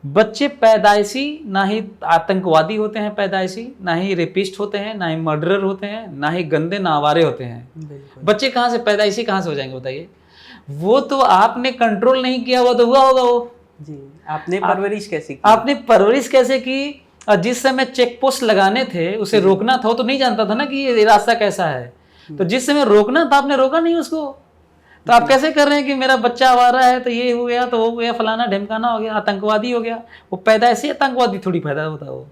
बच्चे पैदाइशी ना ही आतंकवादी होते हैं, पैदाइशी ना ही रेपिस्ट होते हैं, ना ही मर्डरर होते हैं, ना ही गंदे नावारे होते हैं। बच्चे कहाँ से पैदाइशी कहाँ से हो जाएंगे बताइए? वो तो आपने कंट्रोल नहीं किया, वो तो हुआ होगा वो जी। आपने परवरिश कैसे की? आपने परवरिश कैसे की? और जिस समय चेक पोस्ट लगाने थे उसे रोकना था, वो तो नहीं जानता था ना कि ये रास्ता कैसा है। तो जिस समय रोकना था आपने रोका नहीं उसको। तो आप कैसे कर रहे हैं कि मेरा बच्चा आवारा है तो ये हो गया तो हो गया, फलाना ढिमकाना हो गया, आतंकवादी हो गया। वो पैदाइशी आतंकवादी थोड़ी पैदा होता है वो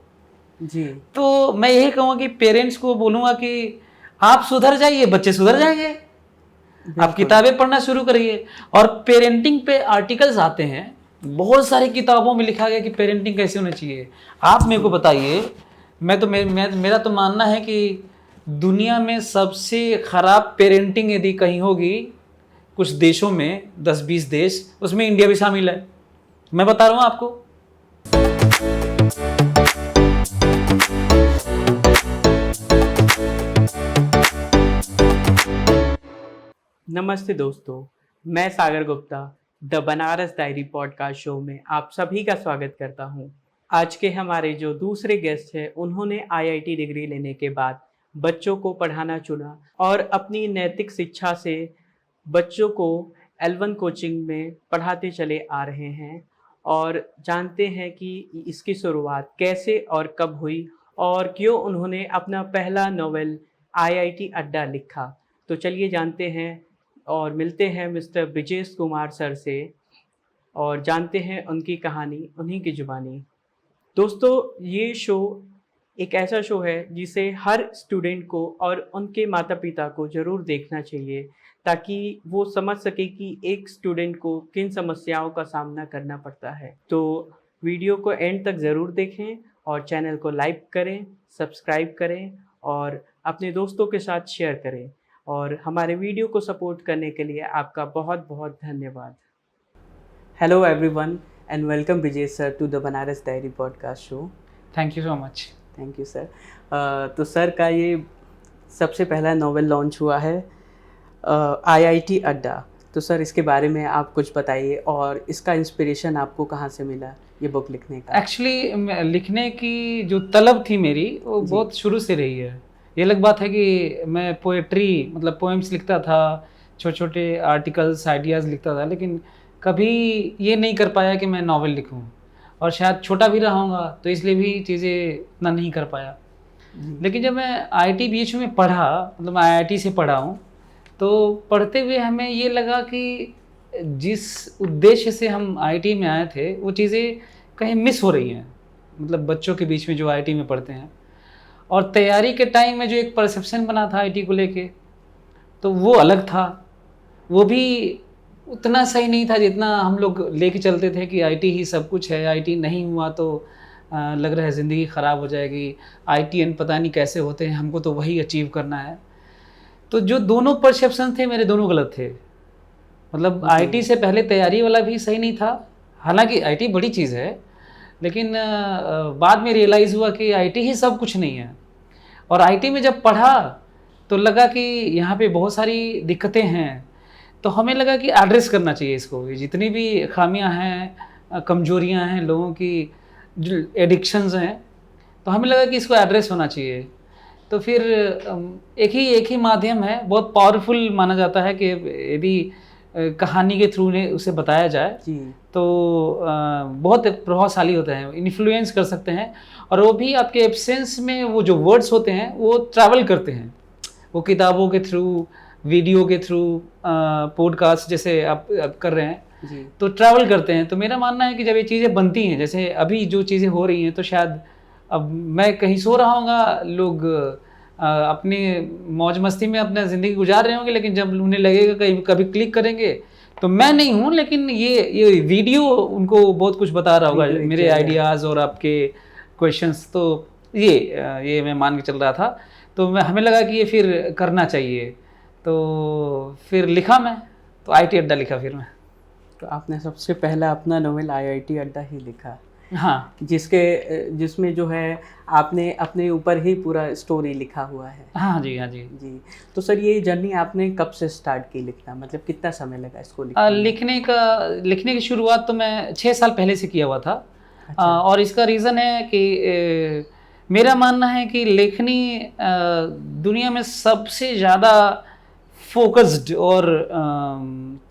जी। तो मैं यही कहूँगा कि पेरेंट्स को बोलूँगा कि आप सुधर जाइए, बच्चे सुधर जाएंगे। आप किताबें पढ़ना शुरू करिए। और पेरेंटिंग पे आर्टिकल्स आते हैं, बहुत सारी किताबों में लिखा गया कि पेरेंटिंग कैसे होनी चाहिए। आप मेरे को बताइए, मेरा तो मानना है कि दुनिया में सबसे खराब पेरेंटिंग यदि कहीं होगी कुछ देशों में, 10-20 देश, उसमें इंडिया भी शामिल है। मैं बता रहा हूँ आपको। नमस्ते दोस्तों, मैं Sagar Gupta the Banaras diary podcast show में आप सभी का स्वागत करता हूं। आज के हमारे जो दूसरे गेस्ट हैं, उन्होंने आईआईटी डिग्री लेने के बाद बच्चों को पढ़ाना चुना और अपनी नैतिक शिक्षा से बच्चों को L1 कोचिंग में पढ़ाते चले आ रहे हैं और जानते हैं कि इसकी शुरुआत कैसे और कब हुई और क्यों उन्होंने अपना पहला नॉवेल आईआईटी अड्डा लिखा। तो चलिए जानते हैं और मिलते हैं मिस्टर ब्रिजेश कुमार सर से और जानते हैं उनकी कहानी उन्हीं की जुबानी। दोस्तों, ये शो एक ऐसा शो है जिसे हर स्टूडेंट को और उनके माता पिता को ज़रूर देखना चाहिए ताकि वो समझ सके कि एक स्टूडेंट को किन समस्याओं का सामना करना पड़ता है। तो वीडियो को एंड तक ज़रूर देखें और चैनल को लाइक करें, सब्सक्राइब करें और अपने दोस्तों के साथ शेयर करें। और हमारे वीडियो को सपोर्ट करने के लिए आपका बहुत बहुत धन्यवाद। Hello everyone and welcome Brijesh sir to the Banaras diary podcast show. Thank you so much. Thank you sir. तो सर का ये सबसे पहला नॉवेल लॉन्च हुआ है आईआईटी अड्डा। तो सर इसके बारे में आप कुछ बताइए और इसका इंस्पिरेशन आपको कहाँ से मिला ये बुक लिखने का? एक्चुअली लिखने की जो तलब थी मेरी वो बहुत शुरू से रही है। ये अलग बात है कि मैं पोएट्री मतलब पोएम्स लिखता था, छोटे छोटे आर्टिकल्स आइडियाज़ लिखता था, लेकिन कभी ये नहीं कर पाया कि मैं नॉवेल लिखूं। और शायद छोटा भी रहूँगा तो इसलिए भी चीज़ें इतना नहीं कर पाया। लेकिन जब मैं आईआईटी बीएचयू में पढ़ा, मतलब मैं आईआईटी से पढ़ा हूँ, तो पढ़ते हुए हमें ये लगा कि जिस उद्देश्य से हम आईआईटी में आए थे वो चीज़ें कहीं मिस हो रही हैं, मतलब बच्चों के बीच में जो आईआईटी में पढ़ते हैं। और तैयारी के टाइम में जो एक परसेप्शन बना था आईआईटी को लेके, तो वो अलग था। वो भी उतना सही नहीं था जितना हम लोग लेके चलते थे कि आईआईटी ही सब कुछ है, आईआईटी नहीं हुआ तो लग रहा है ज़िंदगी ख़राब हो जाएगी, आईआईटीएन पता नहीं कैसे होते हैं, हमको तो वही अचीव करना है। तो जो दोनों परसेप्शन थे मेरे, दोनों गलत थे। मतलब आईआईटी से पहले तैयारी वाला भी सही नहीं था, हालांकि आईआईटी बड़ी चीज़ है, लेकिन बाद में रियलाइज़ हुआ कि आईआईटी ही सब कुछ नहीं है। और आईआईटी में जब पढ़ा तो लगा कि यहाँ पे बहुत सारी दिक्कतें हैं, तो हमें लगा कि एड्रेस करना चाहिए इसको। जितनी भी खामियां हैं, कमजोरियां हैं लोगों की, जो एडिक्शंस हैं, तो हमें लगा कि इसको एड्रेस होना चाहिए। तो फिर एक ही माध्यम है, बहुत पावरफुल माना जाता है कि यदि कहानी के थ्रू उसे बताया जाए तो बहुत प्रभावशाली होते हैं, इन्फ्लुएंस कर सकते हैं। और वो भी आपके एब्सेंस में वो जो वर्ड्स होते हैं वो ट्रैवल करते हैं, वो किताबों के थ्रू, वीडियो के थ्रू, पॉडकास्ट जैसे आप कर रहे हैं तो ट्रैवल करते हैं। तो मेरा मानना है कि जब ये चीज़ें बनती हैं, जैसे अभी जो चीज़ें हो रही हैं, तो शायद अब मैं कहीं सो रहा हूँगा, लोग अपनी मौज मस्ती में अपना ज़िंदगी गुजार रहे होंगे, लेकिन जब उन्हें लगेगा कभी क्लिक करेंगे तो मैं नहीं हूँ, लेकिन ये वीडियो उनको बहुत कुछ बता रहा होगा, मेरे आइडियाज़ और आपके क्वेश्चंस। तो ये मैं मान के चल रहा था, तो हमें लगा कि ये फिर करना चाहिए, तो फिर लिखा मैं, तो आईआईटी अड्डा लिखा फिर मैं। तो आपने सबसे पहला अपना नॉवेल आईआईटी अड्डा ही लिखा? हाँ, जिसमें जो है आपने अपने ऊपर ही पूरा स्टोरी लिखा हुआ है। हाँ जी, हाँ जी जी। तो सर ये जर्नी आपने कब से स्टार्ट की लिखना, मतलब कितना समय लगा इसको लिखने लिखने की शुरुआत तो मैं 6 साल पहले से किया हुआ था। और इसका रीज़न है कि मेरा मानना है कि लेखनी दुनिया में सबसे ज़्यादा फोकस्ड और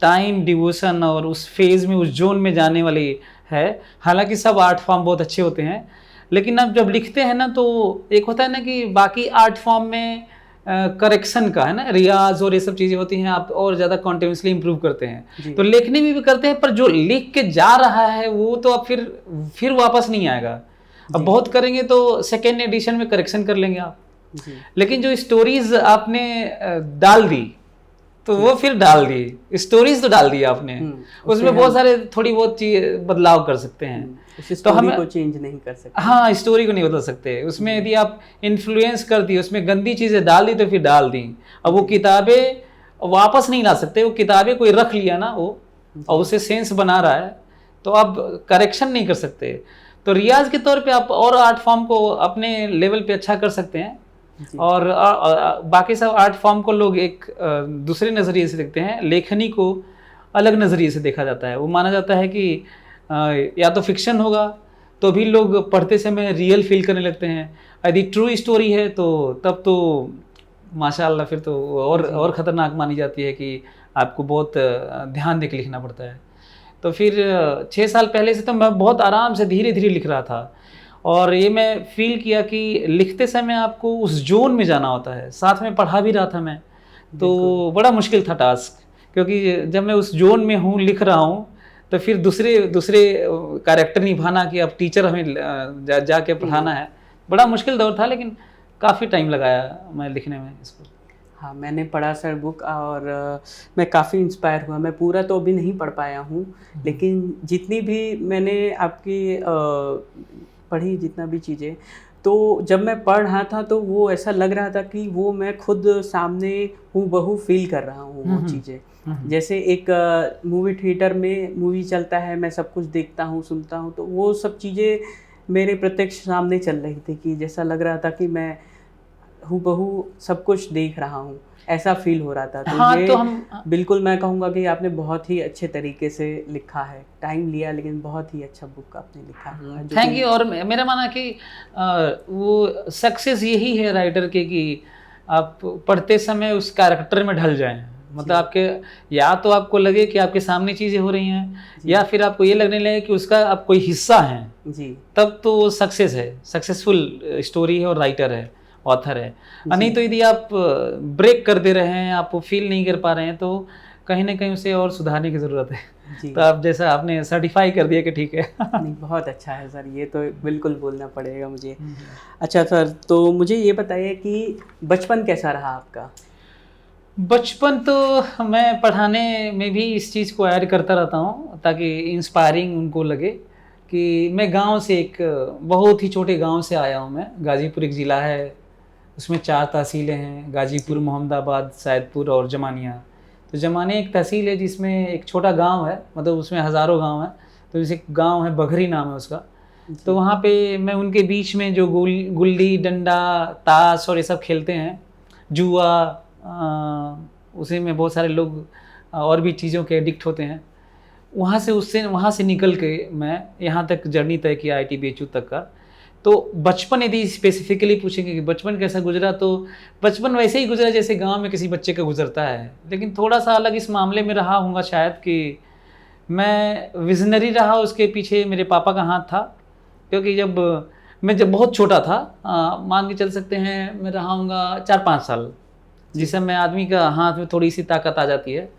टाइम डिवोशन और उस फेज़ में, उस जोन में जाने वाली है। हालांकि सब आर्ट फॉर्म बहुत अच्छे होते हैं, लेकिन अब जब लिखते हैं ना तो एक होता है ना कि बाकी आर्ट फॉर्म में करेक्शन का है ना, रियाज और ये सब चीज़ें होती हैं, आप और ज़्यादा कॉन्टिन्यूसली इंप्रूव करते हैं। तो लिखने में भी करते हैं, पर जो लिख के जा रहा है वो तो अब फिर वापस नहीं आएगा। अब बहुत करेंगे तो सेकेंड एडिशन में करेक्शन कर लेंगे आप, लेकिन जो स्टोरीज आपने डाल दी तो वो फिर डाल दी, स्टोरीज तो डाल दी आपने, उसमें बहुत सारे थोड़ी बहुत बदलाव कर सकते हैं। तो हम को चेंज नहीं कर सकते। हाँ, स्टोरी को नहीं बदल सकते। उसमें यदि आप इन्फ्लुएंस कर दी, उसमें गंदी चीजें डाल दी तो फिर डाल दी। अब वो किताबें वापस नहीं ला सकते। वो किताबें कोई रख लिया ना वो और उसे सेंस बना रहा है तो आप करेक्शन नहीं कर सकते। तो रियाज के तौर पे आप और आर्ट फॉर्म को अपने लेवल पे अच्छा कर सकते हैं, और बाकी सब आर्ट फॉर्म को लोग एक दूसरे नज़रिए से देखते हैं। लेखनी को अलग नज़रिए से देखा जाता है। वो माना जाता है कि या तो फिक्शन होगा तो भी लोग पढ़ते समय रियल फील करने लगते हैं, यदि ट्रू स्टोरी है तो तब तो माशाअल्लाह फिर तो और ख़तरनाक मानी जाती है कि आपको बहुत ध्यान दे के लिखना पड़ता है। तो फिर 6 साल पहले से तो मैं बहुत आराम से धीरे धीरे लिख रहा था, और ये मैं फील किया कि लिखते समय आपको उस जोन में जाना होता है। साथ में पढ़ा भी रहा था मैं, तो बड़ा मुश्किल था टास्क, क्योंकि जब मैं उस जोन में हूँ, लिख रहा हूँ, तो फिर दूसरे कैरेक्टर निभाना कि अब टीचर हमें जाके पढ़ाना है, बड़ा मुश्किल दौर था। लेकिन काफ़ी टाइम लगाया मैं लिखने में इसको। हाँ, मैंने पढ़ा सर बुक, और मैं काफ़ी इंस्पायर हुआ। मैं पूरा तो अभी नहीं पढ़ पाया हूँ, लेकिन जितनी भी मैंने आपकी पढ़ी, जितना भी चीज़ें, तो जब मैं पढ़ रहा था तो वो ऐसा लग रहा था कि वो मैं खुद सामने हूबहू फील कर रहा हूँ वो चीज़ें। जैसे एक मूवी थिएटर में मूवी चलता है, मैं सब कुछ देखता हूँ, सुनता हूँ, तो वो सब चीज़ें मेरे प्रत्यक्ष सामने चल रही थी कि जैसा लग रहा था कि मैं हूबहू सब कुछ देख रहा हूँ, ऐसा फील हो रहा था। तो हाँ, ये तो हम बिल्कुल मैं कहूँगा कि आपने बहुत ही अच्छे तरीके से लिखा है। टाइम लिया, लेकिन बहुत ही अच्छा बुक आपने लिखा है। Thank you. और मेरा मानना कि वो सक्सेस यही है राइटर के कि आप पढ़ते समय उस कैरेक्टर में ढल जाएं। मतलब आपके या तो आपको लगे कि आपके सामने चीज़ें हो रही हैं, या फिर आपको ये लगने लगे कि उसका आप कोई हिस्सा हैं जी, तब तो सक्सेस है, सक्सेसफुल स्टोरी है और राइटर है, ऑथर है। नहीं तो यदि आप ब्रेक कर दे रहे हैं, आप फील नहीं कर पा रहे हैं, तो कहीं ना कहीं उसे और सुधारने की ज़रूरत है। तो आप जैसा आपने सर्टिफाई कर दिया कि ठीक है। नहीं, बहुत अच्छा है सर, ये तो बिल्कुल बोलना पड़ेगा मुझे। अच्छा सर, तो मुझे ये बताइए कि बचपन कैसा रहा आपका? बचपन तो मैं पढ़ाने में भी इस चीज़ को ऐड करता रहता हूँ ताकि इंस्पायरिंग उनको लगे कि मैं गांव से, एक बहुत ही छोटे गांव से आया हूँ मैं। गाजीपुर एक ज़िला है, उसमें 4 तहसीलें हैं, गाजीपुर, मोहम्मदाबाद, सैदपुर और जमानिया। तो जमानिया एक तहसील है जिसमें एक छोटा गांव है, मतलब उसमें हज़ारों गांव हैं। तो जैसे गांव है बघरी नाम है उसका। तो वहाँ पे मैं उनके बीच में जो गुल्ली डंडा ताश और ये सब खेलते हैं, जुआ, उसी में बहुत सारे लोग और भी चीज़ों के एडिक्ट होते हैं। वहाँ से निकल के मैं यहाँ तक जर्नी तय किया ITBHU तक का। तो बचपन यदि स्पेसिफिकली पूछेंगे कि बचपन कैसा गुजरा, तो बचपन वैसे ही गुजरा जैसे गांव में किसी बच्चे का गुजरता है, लेकिन थोड़ा सा अलग इस मामले में रहा हूँगा शायद कि मैं विजनरी रहा। उसके पीछे मेरे पापा का हाथ था, क्योंकि जब बहुत छोटा था, मान के चल सकते हैं मैं रहा हूँगा 4-5 साल, जिस समय आदमी का हाथ में थोड़ी सी ताकत आ जाती है।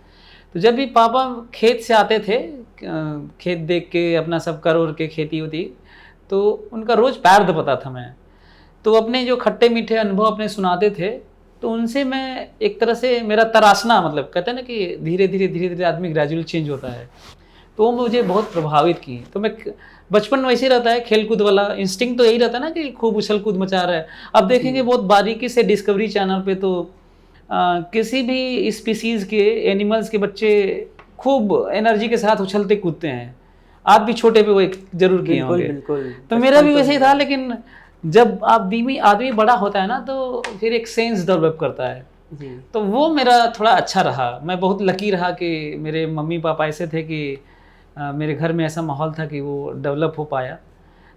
तो जब भी पापा खेत से आते थे, खेत देख के अपना सब कर और के खेती होती, तो उनका रोज़ पैर दबाता था मैं। तो अपने जो खट्टे मीठे अनुभव अपने सुनाते थे, तो उनसे मैं एक तरह से मेरा तराशना, मतलब कहते हैं ना कि धीरे धीरे आदमी ग्रेजुअल चेंज होता है, तो वो मुझे बहुत प्रभावित की। तो मैं बचपन वैसे रहता है, खेल कूद वाला इंस्टिंक्ट तो यही रहता है ना कि खूब उछल कूद मचा रहा है। अब देखेंगे बहुत बारीकी से डिस्कवरी चैनल पे, तो किसी भी स्पीसीज़ के एनिमल्स के बच्चे खूब एनर्जी के साथ उछलते कूदते हैं। आप भी छोटे पे वो एक जरूर किए होंगे। तो मेरा भी वैसे ही था, लेकिन जब आदमी बड़ा होता है ना, तो फिर एक सेंस डेवलप करता है जी। तो वो मेरा थोड़ा अच्छा रहा। मैं बहुत लकी रहा कि मेरे मम्मी पापा ऐसे थे कि मेरे घर में ऐसा माहौल था कि वो डेवलप हो पाया।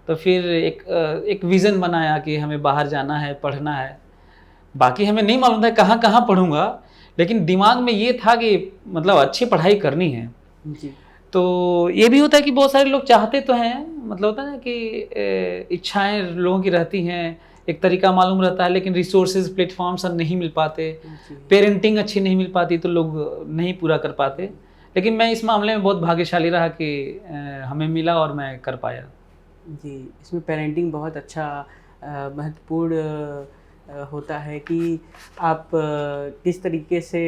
तो फिर एक विज़न बनाया कि हमें बाहर जाना है, पढ़ना है। बाकी हमें नहीं मालूम था कहाँ कहाँ पढ़ूंगा, लेकिन दिमाग में ये था कि मतलब अच्छी पढ़ाई करनी है। जी तो ये भी होता है कि बहुत सारे लोग चाहते तो हैं, मतलब होता है ना कि इच्छाएं लोगों की रहती हैं, एक तरीका मालूम रहता है, लेकिन रिसोर्सेज प्लेटफॉर्म्स नहीं मिल पाते, जी पेरेंटिंग अच्छी नहीं मिल पाती तो लोग नहीं पूरा कर पाते। लेकिन मैं इस मामले में बहुत भाग्यशाली रहा कि हमें मिला और मैं कर पाया। जी, इसमें पेरेंटिंग बहुत अच्छा महत्वपूर्ण होता है कि आप किस तरीके से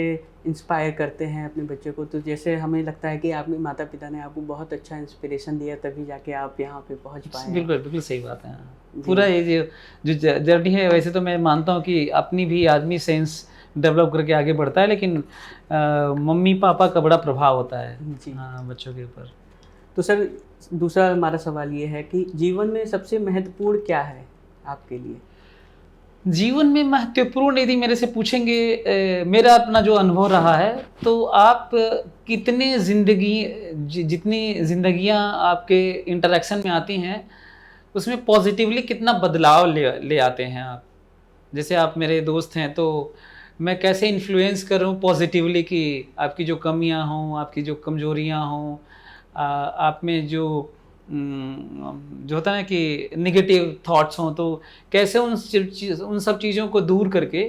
इंस्पायर करते हैं अपने बच्चे को। तो जैसे हमें लगता है कि आपके माता पिता ने आपको बहुत अच्छा इंस्पिरेशन दिया, तभी जाके आप यहाँ पे पहुँच पाए हैं। बिल्कुल बिल्कुल सही बात है। जी। पूरा ये जो जर्नी है, वैसे तो मैं मानता हूँ कि अपनी भी आदमी सेंस डेवलप करके आगे बढ़ता है, लेकिन मम्मी पापा का बड़ा प्रभाव होता है जी। हाँ बच्चों के ऊपर। तो सर, दूसरा हमारा सवाल ये है कि जीवन में सबसे महत्वपूर्ण क्या है आपके लिए? जीवन में महत्वपूर्ण यदि मेरे से पूछेंगे, मेरा अपना जो अनुभव रहा है, तो आप कितने जितनी जिंदगियां आपके इंटरेक्शन में आती हैं, उसमें पॉजिटिवली कितना बदलाव ले आते हैं आप। जैसे आप मेरे दोस्त हैं, तो मैं कैसे इन्फ्लुएंस करूं पॉजिटिवली कि आपकी जो कमियां हों, आपकी जो कमजोरियां हों, आप में जो होता है ना कि निगेटिव थॉट्स हों, तो कैसे उन सब चीज़ों को दूर करके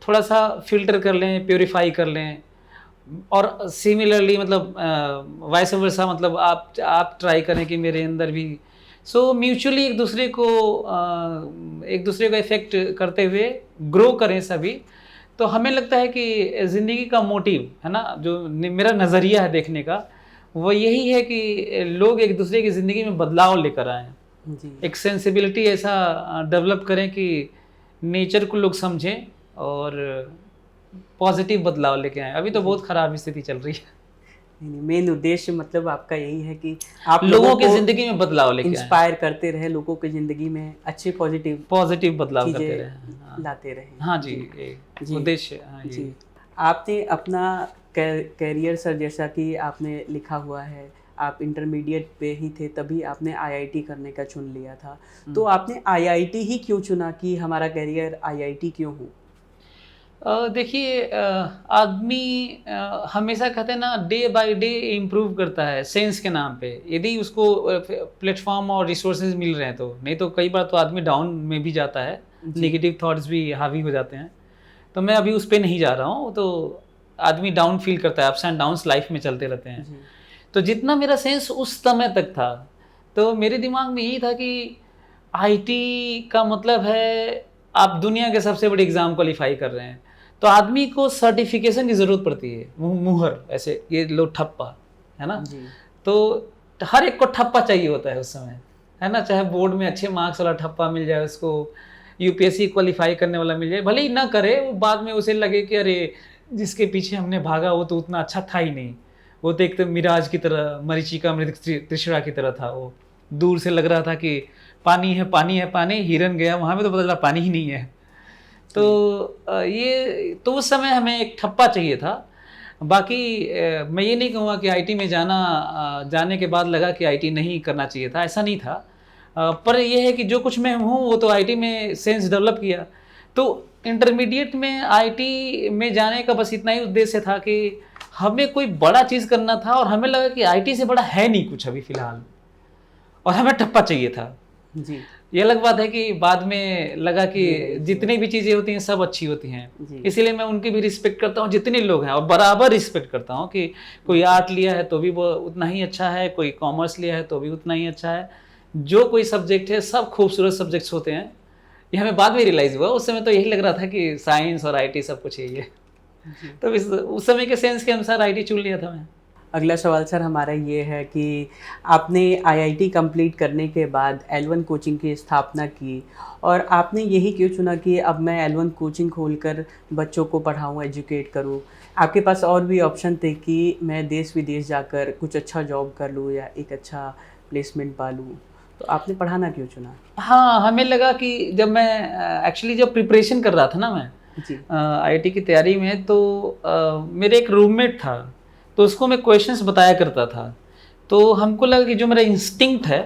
थोड़ा सा फिल्टर कर लें, प्योरीफाई कर लें। और सिमिलरली मतलब वाइस वर्सा, मतलब आप ट्राई करें कि मेरे अंदर भी म्यूचुअली एक दूसरे को इफेक्ट करते हुए ग्रो करें सभी। तो हमें लगता है कि ज़िंदगी का मोटिव है ना, जो मेरा नज़रिया है देखने का, वो यही है कि लोग एक दूसरे की ज़िंदगी में बदलाव लेकर आएँ। जी। एक सेंसिबिलिटी ऐसा डेवलप करें कि नेचर को लोग समझें और पॉजिटिव बदलाव लेके आएँ। अभी तो बहुत ख़राब स्थिति चल रही है। नहीं, मेन उद्देश्य मतलब आपका यही है कि आप लोगों की को ज़िंदगी में बदलाव लेके आएँ, इंस्पायर करते रहे, लोगों की ज़िंदगी में अच्छे पॉजिटिव बदलाव करते चीज़ें रहें। लाते रहें। हाँ जी, जी। उद्देश्य हाँ जी। जी। आपने अपना कैरियर सर, जैसा कि आपने लिखा हुआ है, आप इंटरमीडिएट पे ही थे तभी आपने आईआईटी करने का चुन लिया था। तो आपने आईआईटी ही क्यों चुना कि हमारा कैरियर आईआईटी क्यों हो? देखिए, आदमी हमेशा कहते हैं ना, डे बाय डे इम्प्रूव करता है सेंस के नाम पे, यदि उसको प्लेटफॉर्म और रिसोर्सेज मिल रहे हैं तो। नहीं तो कई बार तो आदमी डाउन में भी जाता है, नेगेटिव थॉट्स भी हावी हो जाते हैं। तो मैं अभी उस पर नहीं जा रहा हूँ। तो आदमी डाउन फील करता है, अप्स एंड डाउन्स लाइफ में चलते रहते हैं। जी। तो जितना मेरा सेंस उस समय तक था, तो मेरे दिमाग में यही था कि आईटी का मतलब है आप दुनिया के सबसे बड़े एग्ज़ाम क्वालिफाई कर रहे हैं, तो आदमी को सर्टिफिकेशन की ज़रूरत पड़ती है, मुहर, ऐसे ये लो ठप्पा, है ना। जी। तो हर एक को ठप्पा चाहिए होता है उस समय, है ना। चाहे बोर्ड में अच्छे मार्क्स वाला ठप्पा मिल जाए उसको, यूपीएससी क्वालिफाई करने वाला मिल जाए, भले ही ना करे, वो बाद में उसे लगे कि अरे जिसके पीछे हमने भागा वो तो उतना अच्छा था ही नहीं, वो तो एक तो मिराज की तरह, मरीचिका मृग तृष्णा की तरह था। वो दूर से लग रहा था कि पानी है पानी है पानी, हिरन गया वहाँ में तो पता चला पानी ही नहीं है। तो ये तो उस समय हमें एक ठप्पा चाहिए था। बाकी मैं ये नहीं कहूँगा कि आईटी में जाने के बाद लगा कि आईटी नहीं करना चाहिए था, ऐसा नहीं था। पर यह है कि जो कुछ मैं हूँ वो तो आईटी में सेंस डेवलप किया। तो इंटरमीडिएट में आईटी में जाने का बस इतना ही उद्देश्य था कि हमें कोई बड़ा चीज़ करना था, और हमें लगा कि आईटी से बड़ा है नहीं कुछ अभी फ़िलहाल, और हमें ठप्पा चाहिए था। जी। ये अलग बात है कि बाद में लगा कि जितनी भी चीज़ें होती हैं सब अच्छी होती हैं, इसीलिए मैं उनकी भी रिस्पेक्ट करता हूँ जितने लोग हैं, और बराबर रिस्पेक्ट करता हूँ कि कोई आर्ट लिया है तो भी वो उतना ही अच्छा है, कोई कॉमर्स लिया है तो भी उतना ही अच्छा है। जो कोई सब्जेक्ट है सब खूबसूरत सब्जेक्ट्स होते हैं, ये हमें बाद में रियलाइज़ हुआ। उस समय तो यही लग रहा था कि साइंस और आईटी सब कुछ यही है। तो उस समय के सेंस के अनुसार आईटी चुन लिया था मैं। अगला सवाल सर हमारा ये है कि आपने आईआईटी कंप्लीट करने के बाद L1 कोचिंग की स्थापना की, और आपने यही क्यों चुना कि अब मैं L1 कोचिंग खोलकर बच्चों को पढ़ाऊँ, एजुकेट करूँ? आपके पास और भी ऑप्शन थे कि मैं देश विदेश जाकर कुछ अच्छा जॉब कर लूँ या एक अच्छा प्लेसमेंट पा लूँ, तो आपने पढ़ाना क्यों चुना? हाँ, हमें लगा कि जब मैं एक्चुअली जब प्रिपरेशन कर रहा था ना मैं आईआईटी की तैयारी में, तो मेरे एक रूममेट था, तो उसको मैं क्वेश्चंस बताया करता था। तो हमको लगा कि जो मेरा इंस्टिंक्ट है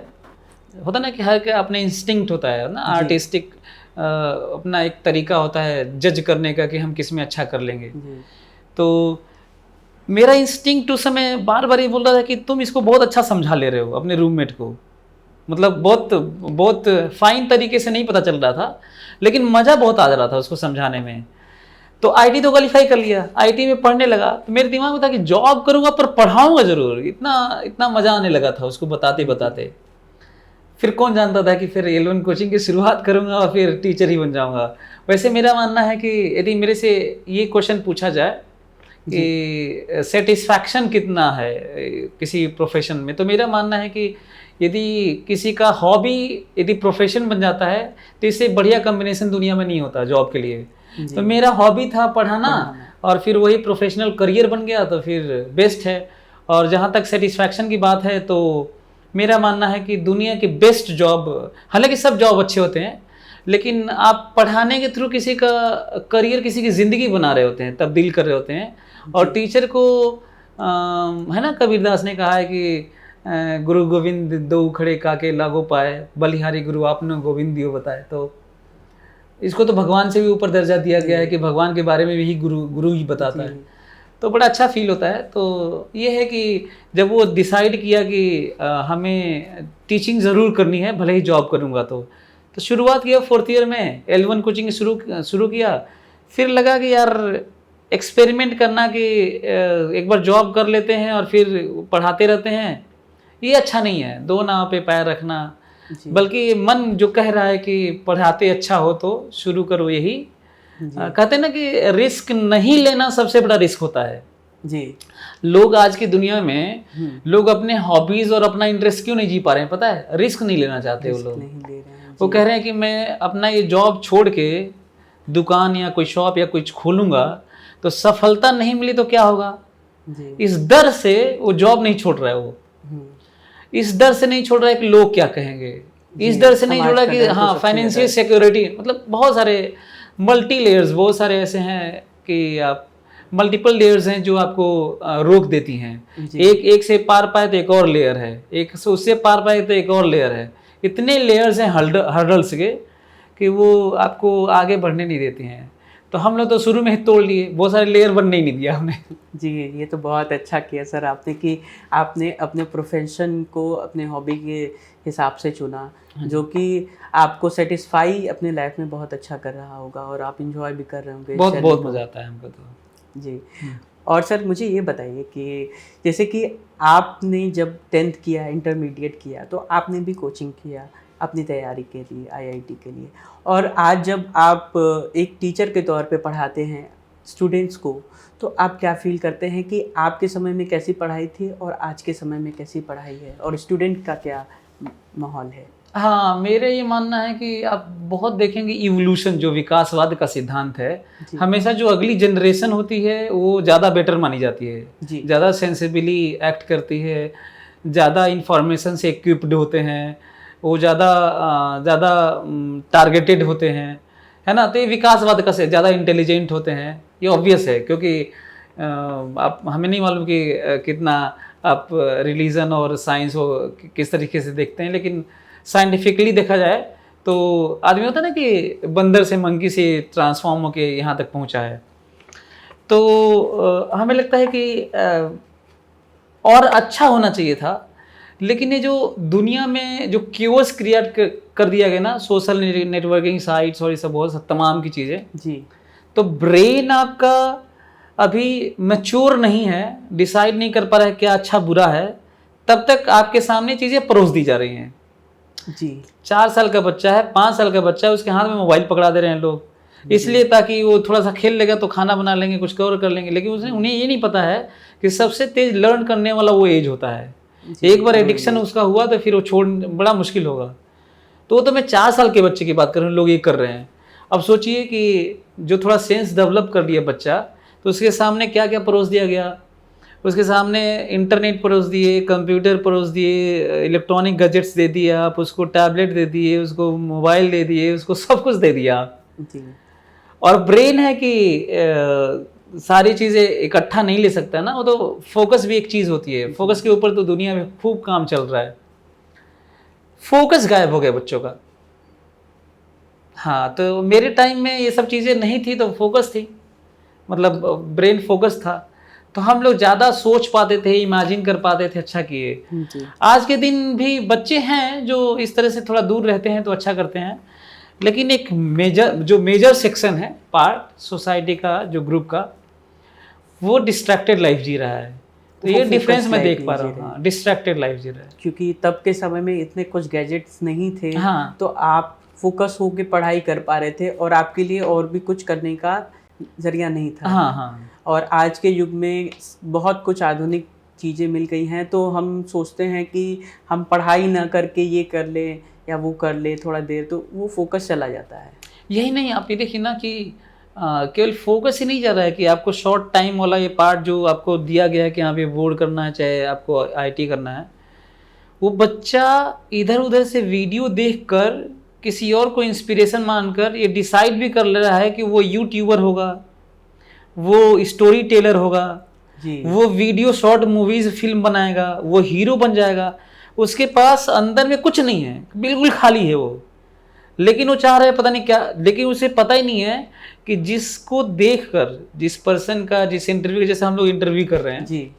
होता ना कि हर का अपने इंस्टिंक्ट होता है ना, आर्टिस्टिक अपना एक तरीका होता है जज करने का कि हम किस में अच्छा कर लेंगे। तो मेरा इंस्टिंक्ट उस समय बार बार ये बोल रहा था कि तुम इसको बहुत अच्छा समझा ले रहे हो अपने रूममेट को, मतलब बहुत बहुत फाइन तरीके से नहीं पता चल रहा था, लेकिन मज़ा बहुत आ रहा था उसको समझाने में। तो आईटी तो क्वालिफाई कर लिया, आईटी में पढ़ने लगा, तो मेरे दिमाग में था कि जॉब करूंगा पर पढ़ाऊंगा जरूर। इतना मज़ा आने लगा था उसको बताते बताते। फिर कौन जानता था कि फिर L1 कोचिंग की शुरुआत करूंगा और फिर टीचर ही बन जाऊंगा। वैसे मेरा मानना है कि यदि मेरे से ये क्वेश्चन पूछा जाए कि सेटिस्फैक्शन कितना है किसी प्रोफेशन में, तो मेरा मानना है कि यदि किसी का हॉबी यदि प्रोफेशन बन जाता है तो इससे बढ़िया कॉम्बिनेशन दुनिया में नहीं होता जॉब के लिए। तो मेरा हॉबी था पढ़ाना और फिर वही प्रोफेशनल करियर बन गया तो फिर बेस्ट है। और जहाँ तक सेटिस्फैक्शन की बात है तो मेरा मानना है कि दुनिया की बेस्ट जॉब, हालांकि सब जॉब अच्छे होते हैं, लेकिन आप पढ़ाने के थ्रू किसी का करियर, किसी की ज़िंदगी बना रहे होते हैं, तब्दील कर रहे होते हैं। और टीचर को है ना, कबीरदास ने कहा है कि गुरु गोविंद दो खड़े काके लागो पाए, बलिहारी गुरु आपने गोविंद दियो बताए। तो इसको तो भगवान से भी ऊपर दर्जा दिया गया है कि भगवान के बारे में भी गुरु ही बताता है। तो बड़ा अच्छा फील होता है। तो ये है कि जब वो डिसाइड किया कि हमें टीचिंग ज़रूर करनी है भले ही जॉब करूँगा, तो शुरुआत किया 4th ईयर में L1 कोचिंग शुरू किया। फिर लगा कि यार एक्सपेरिमेंट करना कि एक बार जॉब कर लेते हैं और फिर पढ़ाते रहते हैं, ये अच्छा नहीं है, दो नाव पे पैर रखना। बल्कि मन जो कह रहा है कि पढ़ाते अच्छा हो तो शुरू करो यही। कहते हैं ना कि रिस्क नहीं लेना सबसे बड़ा रिस्क होता है जी। लोग आज की दुनिया में लोग अपने हॉबीज और अपना इंटरेस्ट क्यों नहीं जी पा रहे हैं पता है? रिस्क नहीं लेना चाहते वो लोग। वो कह रहे हैं कि मैं अपना ये जॉब छोड़ के दुकान या कोई शॉप या कुछ खोलूंगा तो सफलता नहीं मिली तो क्या होगा जी। इस डर से वो जॉब नहीं छोड़ रहा है। वो इस डर से नहीं छोड़ रहा है कि लोग क्या कहेंगे, इस डर से नहीं छोड़ रहा कि हाँ फाइनेंशियल सिक्योरिटी, मतलब बहुत सारे मल्टी लेयर्स, बहुत सारे ऐसे हैं कि आप मल्टीपल लेयर्स हैं जो आपको रोक देती हैं। एक से पार पाए तो एक और लेयर है, एक से उससे पार पाए तो एक और लेयर है। इतने लेयर्स हैं हर्डल्स के कि वो आपको आगे बढ़ने नहीं देती हैं। तो हम लोग तो शुरू में ही तोड़ लिए, बहुत सारे लेयर बनने ही नहीं दिया हमने। जी, ये तो बहुत अच्छा किया सर आपने कि आपने अपने प्रोफेशन को अपने हॉबी के हिसाब से चुना, जो कि आपको सेटिस्फाई अपने लाइफ में बहुत अच्छा कर रहा होगा और आप इंजॉय भी कर रहे होंगे। बहुत मज़ा आता है हमको तो जी। और सर मुझे ये बताइए कि जैसे कि आपने जब 10th किया, इंटरमीडिएट किया, तो आपने भी कोचिंग किया अपनी तैयारी के लिए, IIT के लिए, और आज जब आप एक टीचर के तौर पे पढ़ाते हैं स्टूडेंट्स को, तो आप क्या फील करते हैं कि आपके समय में कैसी पढ़ाई थी और आज के समय में कैसी पढ़ाई है और स्टूडेंट का क्या माहौल है? हाँ, मेरा ये मानना है कि आप बहुत देखेंगे इवोल्यूशन, जो विकासवाद का सिद्धांत है, हमेशा जो अगली जनरेशन होती है वो ज़्यादा बेटर मानी जाती है, ज़्यादा सेंसिबली एक्ट करती है, ज़्यादा इंफॉर्मेशन से इक्विप्ड होते हैं, वो ज़्यादा टारगेटेड होते हैं, है ना। तो ये विकासवाद का से ज़्यादा इंटेलिजेंट होते हैं, ये ऑब्वियस है। क्योंकि आप हमें नहीं मालूम कि कितना आप रिलीजन और साइंस को किस तरीके से देखते हैं, लेकिन साइंटिफिकली देखा जाए तो आदमी होता है ना कि बंदर से मंकी से ट्रांसफॉर्म होके यहाँ तक पहुँचा है। तो हमें लगता है कि और अच्छा होना चाहिए था, लेकिन ये जो दुनिया में जो क्यूओस क्रिएट कर दिया गया ना, सोशल नेटवर्किंग साइट्स और ये सब बहुत तमाम की चीज़ें जी, तो ब्रेन आपका अभी मैच्योर नहीं है, डिसाइड नहीं कर पा रहा है क्या अच्छा बुरा है, तब तक आपके सामने चीज़ें परोस दी जा रही हैं जी। 4 साल का बच्चा है, 5 साल का बच्चा है, उसके हाथ में मोबाइल पकड़ा दे रहे हैं लोग, इसलिए ताकि वो थोड़ा सा खेल लेगा तो खाना बना लेंगे, कुछ कवर कर लेंगे। लेकिन उन्हें ये नहीं पता है कि सबसे तेज लर्न करने वाला वो एज होता है। एक बार एडिक्शन उसका हुआ तो फिर वो छोड़ बड़ा मुश्किल होगा। तो मैं 4 साल के बच्चे की बात कर रहा हूँ, लोग ये कर रहे हैं। अब सोचिए कि जो थोड़ा सेंस डेवलप कर लिया बच्चा, तो उसके सामने क्या क्या परोस दिया गया। उसके सामने इंटरनेट परोस दिए, कंप्यूटर परोस दिए, इलेक्ट्रॉनिक गैजेट्स दे दिए, आप उसको टैबलेट दे दिए, उसको मोबाइल दे दिए, उसको सब कुछ दे दिया। और ब्रेन है कि सारी चीज़ें इकट्ठा नहीं ले सकता ना, वो तो फोकस भी एक चीज़ होती है। फोकस के ऊपर तो दुनिया में खूब काम चल रहा है। फोकस गायब हो गया बच्चों का। हाँ, तो मेरे टाइम में ये सब चीज़ें नहीं थी तो फोकस थी, मतलब ब्रेन फोकस था, तो हम लोग ज़्यादा सोच पाते थे, इमेजिन कर पाते थे, अच्छा किए। जी। आज के दिन भी बच्चे हैं जो इस तरह से थोड़ा दूर रहते हैं तो अच्छा करते हैं, लेकिन एक मेजर सेक्शन है, पार्ट सोसाइटी का, जो ग्रुप का, वो डिस्ट्रैक्टेड लाइफ जी रहा है। तो वो ये focused डिफरेंस मैं life देख नहीं पा जी रहा हूँ। रहे। हाँ, डिस्ट्रैक्टेड लाइफ जी रहा है। क्योंकि तब के समय में इतने कुछ गैजेट्स नहीं थे, हाँ तो आप फोकस होके पढ़ाई कर पा रहे थे और आपके लिए और भी कुछ करने का जरिया नहीं था। हाँ हाँ और आज के युग में बहुत कुछ आधुनिक चीज़ें मिल गई हैं, तो हम सोचते हैं कि हम पढ़ाई ना करके ये कर ले या वो कर ले थोड़ा देर, तो वो फोकस चला जाता है। यही नहीं, आप ये देखिए ना कि केवल फोकस ही नहीं जा रहा है कि आपको शॉर्ट टाइम वाला ये पार्ट जो आपको दिया गया है कि हाँ, ये बोर्ड करना है, चाहे आपको आईटी करना है, वो बच्चा इधर उधर से वीडियो देखकर किसी और को इंस्पिरेशन मानकर ये डिसाइड भी कर ले रहा है कि वो यूट्यूबर होगा, वो स्टोरी टेलर होगा, जी। वो वीडियो शॉर्ट मूवीज फिल्म बनाएगा, वो हीरो बन जाएगा। उसके पास अंदर में कुछ नहीं है, बिल्कुल खाली है वो, लेकिन वो चाह रहा है पता नहीं क्या, लेकिन उसे पता ही नहीं है कि जिसको देखकर, जिस पर्सन का, जिस इंटरव्यू, जैसे हम लोग इंटरव्यू कर रहे हैं, जी।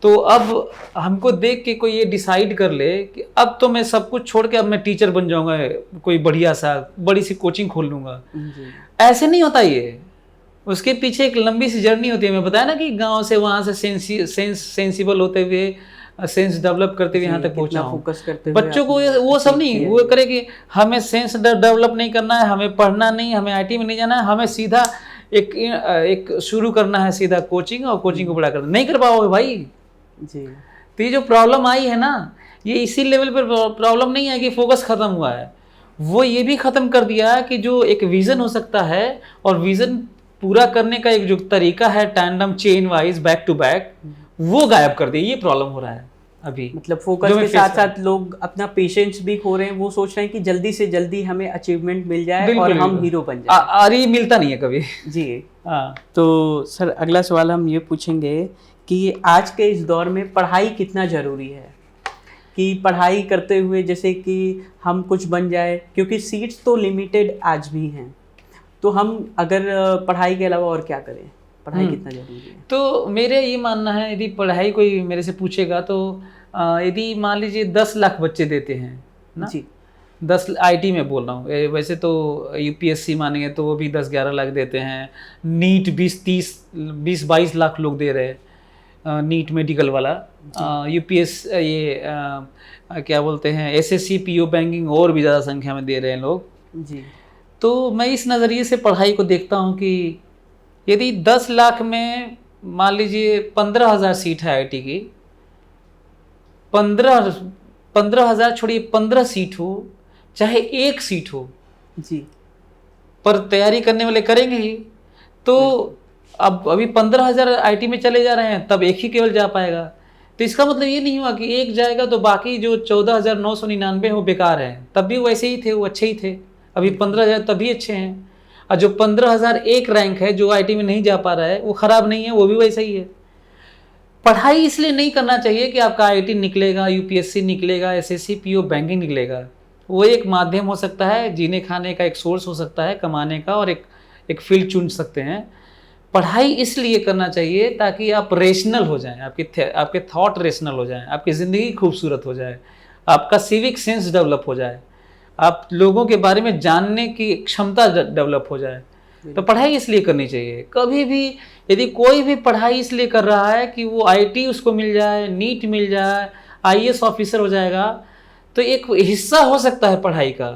तो अब हमको देख के कोई ये डिसाइड कर ले कि अब तो मैं सब कुछ छोड़ के अब मैं टीचर बन जाऊंगा, कोई बढ़िया सा बड़ी सी कोचिंग खोल लूंगा, जी। ऐसे नहीं होता ये। उसके पीछे एक लंबी सी जर्नी होती है। मैं बताया ना कि गांव से वहां से सेंसिबल होते हुए, सेंस डेवलप करते हुए यहाँ तक पहुंचा हूँ। फोकस करते हुए बच्चों को आपने वो सब achieve नहीं, किया वो है। करे कि हमें सेंस डेवलप नहीं करना है, हमें पढ़ना नहीं, हमें आईटी में नहीं जाना है, हमें सीधा एक शुरू करना है सीधा कोचिंग, और कोचिंग को बड़ा करना। नहीं कर पाओगे भाई। जी। तो ये जो प्रॉब्लम आई है ना, ये इसी लेवल पर प्रॉब्लम नहीं है कि फोकस खत्म हुआ है, वो ये भी खत्म कर दिया है कि जो एक विजन हो सकता है, और विजन पूरा करने का एक जो तरीका है tandem chain wise back to back, वो गायब कर दिया। ये प्रॉब्लम हो रहा है अभी। मतलब फोकस जो मैं के face साथ कर रहा साथ लोग अपना पेशेंस भी खो रहे हैं। वो सोच रहे हैं कि जल्दी से जल्दी हमें अचीवमेंट मिल जाए बिल्कुल, और हम बिल्कुल। हीरो बन जाए। और ये मिलता नहीं है कभी। जी। हाँ, तो सर, अगला सवाल हम ये पूछेंगे कि आज के इस दौर में पढ़ाई कितना ज़रूरी है, कि पढ़ाई करते हुए जैसे कि हम कुछ बन जाए, क्योंकि सीट्स तो लिमिटेड आज भी हैं, तो हम अगर पढ़ाई के अलावा और क्या करें, पढ़ाई कितना ज़रूरी है? तो मेरे ये मानना है, यदि पढ़ाई कोई मेरे से पूछेगा तो यदि मान लीजिए 10 लाख बच्चे देते हैं ना, जी। 10 आईटी में बोल रहा हूँ, वैसे तो यूपीएससी मानेंगे तो वो भी 10-11 लाख देते हैं, नीट 20-22 लाख लोग दे रहे हैं, नीट मेडिकल वाला, यूपीएस ये क्या बोलते हैं, एसएससी पीओ बैंकिंग और भी ज़्यादा संख्या में दे रहे हैं लोग। जी। तो मैं इस नज़रिए से पढ़ाई को देखता हूँ कि यदि 10 लाख में मान लीजिए 15,000 सीट है आईटी की, 15,000 छोड़िए, 15 सीट हो चाहे 1 सीट हो, जी। पर तैयारी करने वाले करेंगे ही। तो अब अभी 15,000 आईटी में चले जा रहे हैं, तब एक ही केवल जा पाएगा। तो इसका मतलब ये नहीं हुआ कि एक जाएगा तो बाकी जो 14,999 वो बेकार हैं, तब भी वैसे ही थे, वो अच्छे ही थे। अभी 15,000 तभी अच्छे हैं, और जो 15,001 रैंक है जो आईटी में नहीं जा पा रहा है, वो खराब नहीं है, वो भी वैसा ही है। पढ़ाई इसलिए नहीं करना चाहिए कि आपका आईटी निकलेगा, यूपीएससी निकलेगा, एसएससी पीओ बैंकिंग निकलेगा। वो एक माध्यम हो सकता है, जीने खाने का एक सोर्स हो सकता है, कमाने का, और एक फील्ड चुन सकते हैं। पढ़ाई इसलिए करना चाहिए ताकि आप रेशनल हो जाएं, आपके थॉट रेशनल हो जाएं, आपकी ज़िंदगी खूबसूरत हो जाए, आपका सिविक सेंस डेवलप हो जाए, आप लोगों के बारे में जानने की क्षमता डेवलप हो जाए। तो पढ़ाई इसलिए करनी चाहिए। कभी भी यदि कोई भी पढ़ाई इसलिए कर रहा है कि वो आईटी उसको मिल जाए, नीट मिल जाए, आईएएस ऑफिसर हो जाएगा, तो एक हिस्सा हो सकता है पढ़ाई का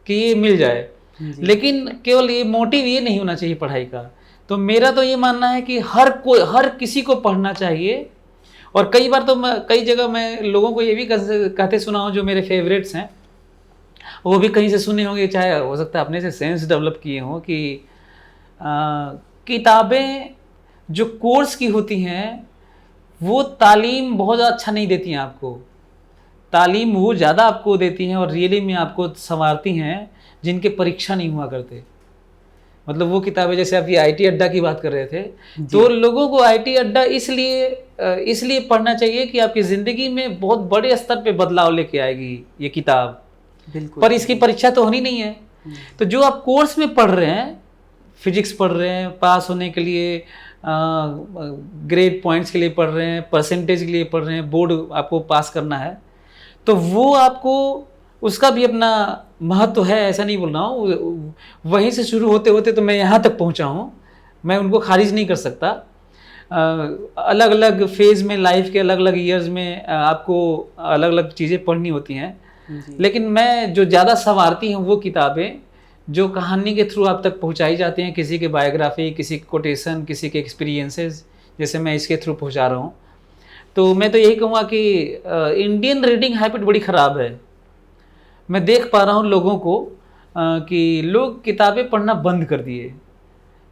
कि ये मिल जाए, लेकिन केवल ये मोटिव ये नहीं होना चाहिए पढ़ाई का। तो मेरा तो ये मानना है कि हर किसी को पढ़ना चाहिए। और कई बार तो कई जगह मैं लोगों को ये भी कहते सुना हूँ, जो मेरे फेवरेट्स हैं, वो भी कहीं से सुने होंगे, चाहे हो सकता है अपने से सेंस डेवलप किए हों, कि किताबें जो कोर्स की होती हैं वो तालीम बहुत अच्छा नहीं देती हैं आपको। तालीम वो ज़्यादा आपको देती हैं और रियली में आपको संवारती हैं जिनके परीक्षा नहीं हुआ करते। मतलब वो किताबें, जैसे आप ये आईटी अड्डा की बात कर रहे थे, तो लोगों को आईटी अड्डा इसलिए पढ़ना चाहिए कि आपकी ज़िंदगी में बहुत बड़े स्तर पे बदलाव लेके आएगी ये किताब। बिल्कुल। पर इसकी परीक्षा तो होनी नहीं है। तो जो आप कोर्स में पढ़ रहे हैं, फिजिक्स पढ़ रहे हैं पास होने के लिए, ग्रेड पॉइंट्स के लिए पढ़ रहे हैं, परसेंटेज के लिए पढ़ रहे हैं, बोर्ड आपको पास करना है, तो वो आपको उसका भी अपना महत्व है, ऐसा नहीं बोल रहा हूँ। वहीं से शुरू होते होते तो मैं यहाँ तक पहुँचा हूँ, मैं उनको खारिज नहीं कर सकता। अलग अलग फेज़ में, लाइफ के अलग अलग ईयर्स में आपको अलग अलग चीज़ें पढ़नी होती हैं, लेकिन मैं जो ज़्यादा संवारती हूँ वो किताबें जो कहानी के थ्रू आप तक पहुँचाई जाती हैं, किसी के बायोग्राफी, किसी के कोटेशन, किसी के एक्सपीरियंसेस, जैसे मैं इसके थ्रू पहुँचा रहा हूँ। तो मैं तो यही कहूँगा कि इंडियन रीडिंग हैबिट बड़ी ख़राब है। मैं देख पा रहा हूँ लोगों को कि लोग किताबें पढ़ना बंद कर दिए,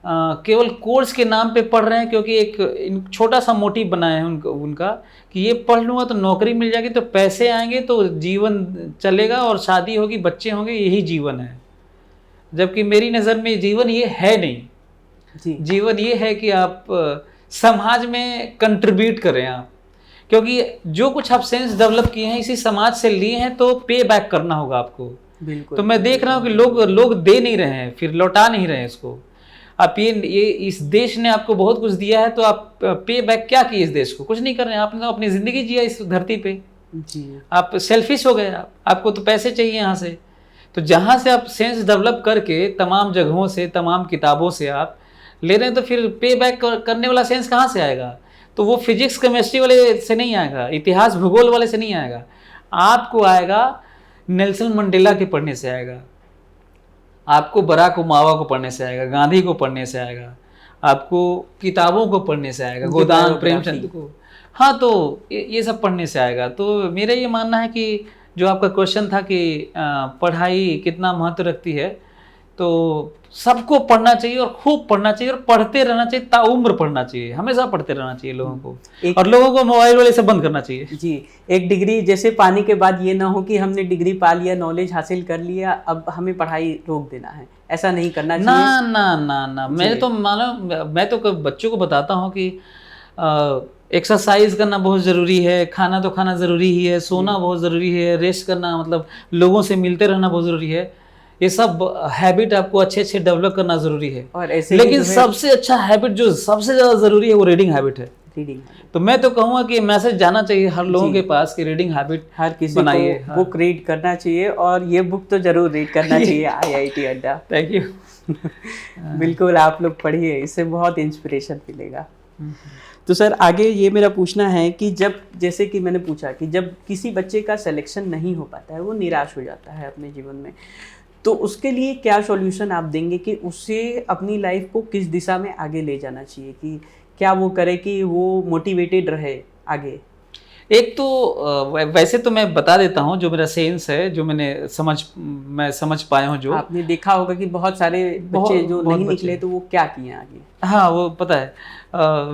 केवल कोर्स के नाम पे पढ़ रहे हैं, क्योंकि एक छोटा सा मोटिव बनाया है उनका कि ये पढ़ लूँगा तो नौकरी मिल जाएगी, तो पैसे आएंगे, तो जीवन चलेगा और शादी होगी, बच्चे होंगे, यही जीवन है। जबकि मेरी नज़र में जीवन ये है नहीं जी। जीवन ये है कि आप समाज में कंट्रीब्यूट करें आप, क्योंकि जो कुछ आप सेंस डेवलप किए हैं इसी समाज से लिए हैं, तो पे बैक करना होगा आपको। बिल्कुल। तो मैं देख रहा हूँ कि लोग दे नहीं रहे हैं, फिर लौटा नहीं रहे हैं इसको। आप ये इस देश ने आपको बहुत कुछ दिया है, तो आप पे बैक क्या किए इस देश को? कुछ नहीं कर रहे हैं। आपने तो अपनी ज़िंदगी जिया इस धरती पे जी। आप सेल्फिश हो गए, आपको तो पैसे चाहिए यहाँ से। तो जहाँ से आप सेंस डेवलप करके तमाम जगहों से, तमाम किताबों से आप ले रहे हैं, तो फिर पे बैक करने वाला सेंस कहाँ से आएगा? तो वो फिजिक्स केमिस्ट्री वाले से नहीं आएगा, इतिहास भूगोल वाले से नहीं आएगा, आपको आएगा नेल्सन मंडेला के पढ़ने से आएगा, आपको बराक ओबामा को पढ़ने से आएगा, गांधी को पढ़ने से आएगा, आपको किताबों को पढ़ने से आएगा, गोदान प्रेमचंद को, हाँ, तो ये सब पढ़ने से आएगा। तो मेरा ये मानना है कि जो आपका क्वेश्चन था कि पढ़ाई कितना महत्व रखती है, तो सबको पढ़ना चाहिए और खूब पढ़ना चाहिए और पढ़ते रहना चाहिए, ताउम्र पढ़ना चाहिए, हमेशा पढ़ते रहना चाहिए लोगों को। और लोगों को मोबाइल वाले से बंद करना चाहिए जी। एक डिग्री जैसे पाने के बाद ये ना हो कि हमने डिग्री पा लिया, नॉलेज हासिल कर लिया, अब हमें पढ़ाई रोक देना है, ऐसा नहीं करना चाहिए। ना ना ना ना, मैं तो बच्चों को बताता हूँ कि एक्सरसाइज करना बहुत ज़रूरी है, खाना तो खाना ज़रूरी ही है, सोना बहुत ज़रूरी है, रेस्ट करना, मतलब लोगों से मिलते रहना बहुत ज़रूरी है। ये सब हैबिट आपको अच्छे अच्छे डेवलप करना ज़रूरी है। और ऐसे लेकिन सबसे अच्छा हैबिट जो सबसे ज़्यादा ज़रूरी है वो रीडिंग हैबिट है। तो मैं तो कहूँगा कि मैसेज जाना चाहिए हर लोगों के पास कि रीडिंग हैबिट हर किसी बनाइए, बुक रीड करना चाहिए, और ये बुक तो जरूर रीड करना चाहिए, IIT अड्डा। Thank you. बिल्कुल, आप लोग पढ़िए, इससे बहुत इंस्पिरेशन मिलेगा। तो सर, आगे ये मेरा पूछना है कि जब, जैसे कि मैंने पूछा कि जब किसी बच्चे का सिलेक्शन नहीं हो पाता है, वो निराश हो जाता है अपने जीवन में, तो उसके लिए क्या सॉल्यूशन आप देंगे कि उससे अपनी लाइफ को किस दिशा में आगे ले जाना चाहिए, कि क्या वो करे कि वो मोटिवेटेड रहे आगे? एक तो वैसे तो मैं बता देता हूँ जो मेरा सेंस है, जो मैं समझ पाया हूँ। जो आपने देखा होगा कि बहुत सारे बच्चे जो नहीं निकले, तो वो क्या किए आगे? हाँ, वो पता है,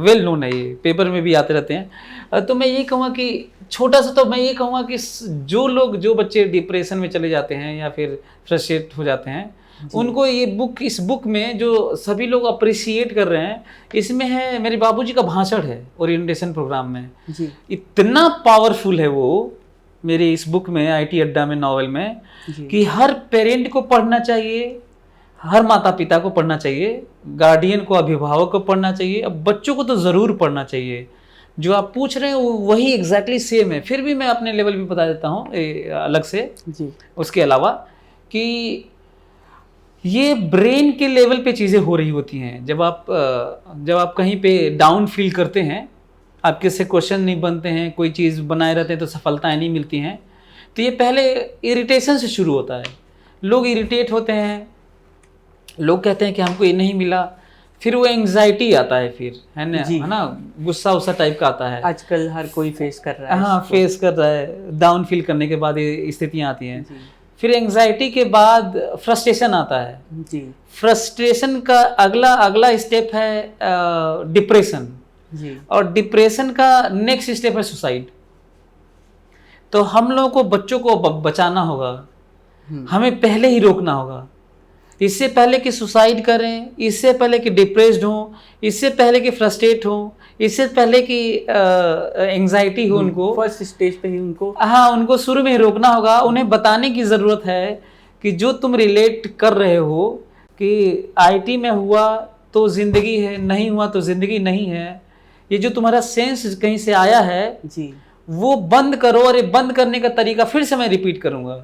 वेल नोन है, ये पेपर में भी आते रहते हैं। तो मैं यही कहूँगा कि छोटा सा, तो मैं ये कहूँगा कि जो बच्चे डिप्रेशन में चले जाते हैं या फिर फ्रस्ट्रेट हो जाते हैं, उनको ये बुक, इस बुक में जो सभी लोग अप्रिशिएट कर रहे हैं, इसमें है मेरे बाबूजी का भाषण है ओरिएंटेशन प्रोग्राम में जी। इतना पावरफुल है वो मेरी इस बुक में, IIT अड्डा में, नॉवेल में, कि हर पेरेंट को पढ़ना चाहिए, हर माता पिता को पढ़ना चाहिए, गार्डियन को, अभिभावक को पढ़ना चाहिए। अब बच्चों को तो ज़रूर पढ़ना चाहिए। जो आप पूछ रहे हैं वही एग्जैक्टली सेम है, फिर भी मैं अपने लेवल पे बता देता हूँ अलग से जी। उसके अलावा कि ये ब्रेन के लेवल पे चीज़ें हो रही होती हैं। जब आप कहीं पे डाउन फील करते हैं, आपके से क्वेश्चन नहीं बनते हैं, कोई चीज़ बनाए रहते हैं तो सफलताएं नहीं मिलती हैं, तो ये पहले इरिटेशन से शुरू होता है। लोग इरिटेट होते हैं, लोग कहते हैं कि हमको ये नहीं मिला, फिर वो एंग्जाइटी आता है, फिर है ना, गुस्सा उस्सा टाइप का आता है। आजकल हर कोई फेस कर रहा है। हाँ, फेस कर रहा है। डाउन फील करने के बाद ये स्थितियाँ आती हैं। फिर एंग्जाइटी के बाद फ्रस्ट्रेशन आता है जी। फ्रस्ट्रेशन का अगला स्टेप है डिप्रेशन जी। और डिप्रेशन का नेक्स्ट स्टेप है सुसाइड। तो हम लोगों को बच्चों को बचाना होगा, हमें पहले ही रोकना होगा, इससे पहले कि सुसाइड करें, इससे पहले कि डिप्रेस्ड हों, इससे पहले कि फ्रस्ट्रेट हों, इससे पहले कि एंजाइटी हो उनको, फर्स्ट स्टेज पे ही उनको, हाँ, उनको शुरू में ही रोकना होगा। उन्हें बताने की ज़रूरत है कि जो तुम रिलेट कर रहे हो कि आईटी में हुआ तो ज़िंदगी है, नहीं हुआ तो ज़िंदगी नहीं है, ये जो तुम्हारा सेंस कहीं से आया है जी, वो बंद करो। और ये बंद करने का तरीका फिर से मैं रिपीट करूँगा,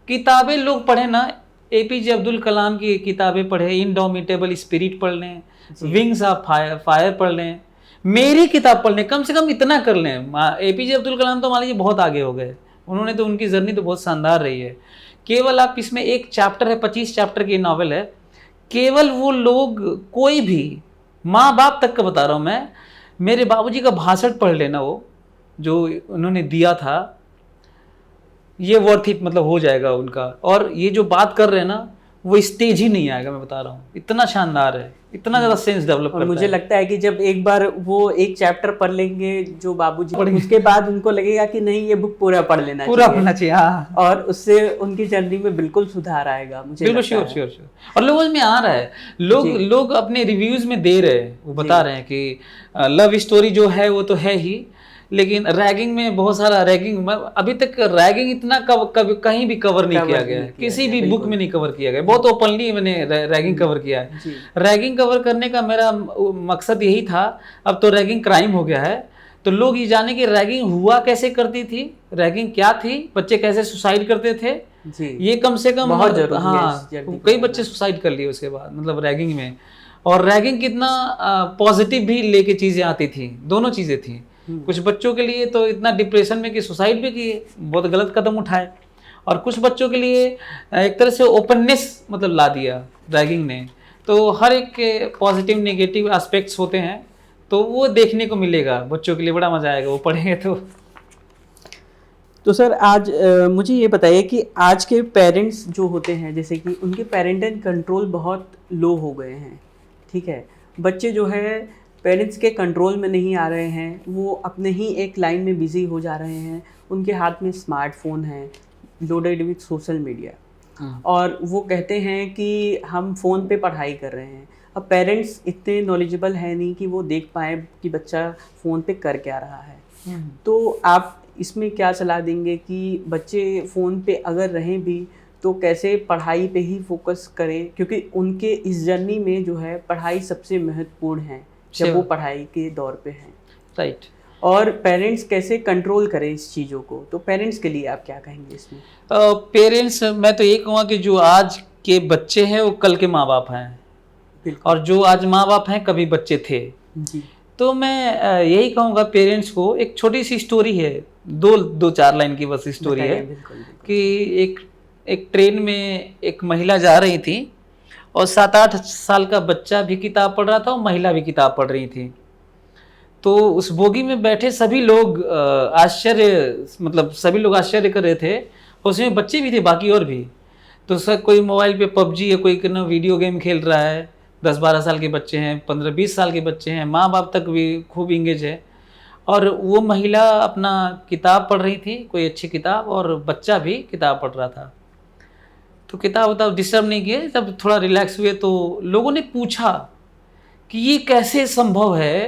किताबें लोग पढ़े ना, एपीजे अब्दुल कलाम की किताबें पढ़े, इनडोमिटेबल स्पिरिट पढ़ लें, विंग्स ऑफ फायर पढ़ लें, मेरी किताब पढ़ लें, कम से कम इतना कर लें। एपीजे अब्दुल कलाम तो मान लीजिए बहुत आगे हो गए, उन्होंने तो, उनकी जर्नी तो बहुत शानदार रही है। केवल आप इसमें एक चैप्टर है, 25 चैप्टर की नॉवेल है, केवल वो लोग, कोई भी माँ बाप तक का बता रहा हूँ मैं, मेरे बाबूजी का भाषण पढ़ लेना, वो जो उन्होंने दिया था, ये वर्थ इट मतलब हो जाएगा उनका। और ये जो बात कर रहे हैं ना, वो स्टेज ही नहीं आएगा, मैं बता रहा हूँ, इतना शानदार है, इतना ज़्यादा सेंस डेवलप करता और मुझे है। लगता है कि जब एक बार वो एक चैप्टर पढ़ लेंगे जो बाबूजी, उसके बाद उनको लगेगा कि नहीं, ये बुक पूरा पढ़ लेना पूरा पढ़ना चाहिए, हाँ। और उससे उनकी जर्नी में बिल्कुल सुधार आएगा, मुझे बिल्कुल, श्योर श्योर श्योर। और लोगों में आ रहा है, लोग अपने रिव्यूज में दे रहे हैं, वो बता रहे हैं कि लव स्टोरी जो है वो तो है ही, लेकिन रैगिंग में बहुत सारा रैगिंग, अभी तक रैगिंग इतना कभी कहीं भी कवर नहीं किया गया है, किसी भी बुक में नहीं कवर किया गया। बहुत ओपनली मैंने रैगिंग कवर किया है। रैगिंग कवर करने का मेरा मकसद यही था। अब तो रैगिंग क्राइम हो गया है, तो लोग ये जाने कि रैगिंग हुआ कैसे करती थी, रैगिंग क्या थी, बच्चे कैसे सुसाइड करते थे जी। ये कम से कम बहुत जरूरी है। हाँ, कई बच्चे सुसाइड कर लिए उसके बाद, मतलब रैगिंग में। और रैगिंग कितना पॉजिटिव भी लेके चीज़ें आती थी, दोनों चीज़ें थी। कुछ बच्चों के लिए तो इतना डिप्रेशन में कि सुसाइड भी किए, बहुत गलत कदम उठाए। और कुछ बच्चों के लिए एक तरह से ओपननेस मतलब ला दिया रैगिंग ने। तो हर एक के पॉजिटिव नेगेटिव एस्पेक्ट्स होते हैं, तो वो देखने को मिलेगा, बच्चों के लिए बड़ा मजा आएगा वो पढ़ेंगे तो सर आज मुझे ये बताइए कि आज के पेरेंट्स जो होते हैं, जैसे कि उनके पेरेंटल कंट्रोल बहुत लो हो गए हैं, ठीक है, बच्चे जो है पेरेंट्स के कंट्रोल में नहीं आ रहे हैं, वो अपने ही एक लाइन में बिजी हो जा रहे हैं, उनके हाथ में स्मार्टफोन है लोडेड विथ सोशल मीडिया, और वो कहते हैं कि हम फ़ोन पे पढ़ाई कर रहे हैं। अब पेरेंट्स इतने नॉलेजेबल है नहीं कि वो देख पाए कि बच्चा फ़ोन पे कर क्या रहा है। तो आप इसमें क्या सलाह देंगे कि बच्चे फ़ोन पे अगर रहें भी तो कैसे पढ़ाई पे ही फोकस करें, क्योंकि उनके इस जर्नी में जो है पढ़ाई सबसे महत्वपूर्ण है जब वो पढ़ाई के दौर पे हैं, राइट। और पेरेंट्स कैसे कंट्रोल करें इस चीज़ों को, तो पेरेंट्स के लिए आप क्या कहेंगे इसमें? पेरेंट्स, मैं तो ये कहूँगा कि जो आज के बच्चे हैं वो कल के माँ बाप हैं, और जो आज माँ बाप हैं कभी बच्चे थे जी। तो मैं यही कहूँगा पेरेंट्स को, एक छोटी सी स्टोरी है, दो चार लाइन की बस स्टोरी है। कि एक ट्रेन में एक महिला जा रही थी और 7-8 साल का बच्चा भी किताब पढ़ रहा था और महिला भी किताब पढ़ रही थी। तो उस बोगी में बैठे सभी लोग सभी लोग आश्चर्य कर रहे थे, उसमें बच्चे भी थे बाकी और भी। तो सब कोई मोबाइल पे पबजी या कोई वीडियो गेम खेल रहा है, 10-12 साल के बच्चे हैं, 15-20 साल के बच्चे हैं, माँ बाप तक भी खूब इंगेज है। और वो महिला अपना किताब पढ़ रही थी, कोई अच्छी किताब, और बच्चा भी किताब पढ़ रहा था। तो किताब डिस्टर्ब नहीं किए, जब थोड़ा रिलैक्स हुए तो लोगों ने पूछा कि ये कैसे संभव है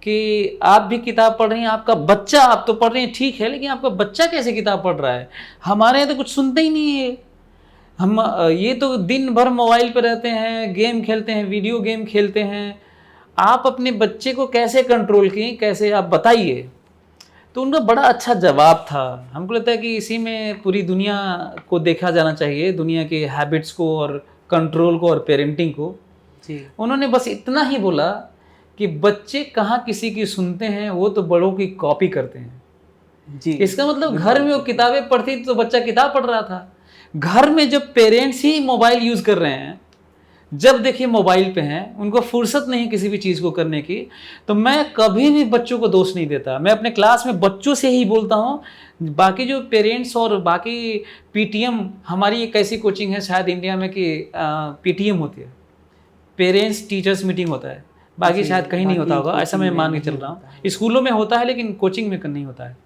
कि आप भी किताब पढ़ रही हैं, आपका बच्चा, आप तो पढ़ रहे हैं ठीक है, लेकिन आपका बच्चा कैसे किताब पढ़ रहा है? हमारे यहाँ तो कुछ सुनते ही नहीं है, हम ये तो दिन भर मोबाइल पर रहते हैं, गेम खेलते हैं, वीडियो गेम खेलते हैं, आप अपने बच्चे को कैसे कंट्रोल किए, कैसे आप बताइए। तो उनका बड़ा अच्छा जवाब था। हमको लगता है कि इसी में पूरी दुनिया को देखा जाना चाहिए, दुनिया के हैबिट्स को और कंट्रोल को और पेरेंटिंग को जी। उन्होंने बस इतना ही बोला कि बच्चे कहाँ किसी की सुनते हैं, वो तो बड़ों की कॉपी करते हैं जी। इसका मतलब घर में वो किताबें पढ़ती तो बच्चा किताब पढ़ रहा था, घर में जब पेरेंट्स ही मोबाइल यूज़ कर रहे हैं, जब देखिए मोबाइल पे हैं, उनको फुर्सत नहीं किसी भी चीज़ को करने की, तो मैं कभी भी बच्चों को दोष नहीं देता। मैं अपने क्लास में बच्चों से ही बोलता हूँ। बाकी जो पेरेंट्स और बाकी पीटीएम, हमारी एक ऐसी कोचिंग है शायद इंडिया में कि पीटीएम होती है, पेरेंट्स टीचर्स मीटिंग होता है, बाकी शायद कहीं नहीं होता होगा, ऐसा मैं मान के चल रहा हूँ। स्कूलों में होता है लेकिन कोचिंग में नहीं होता है,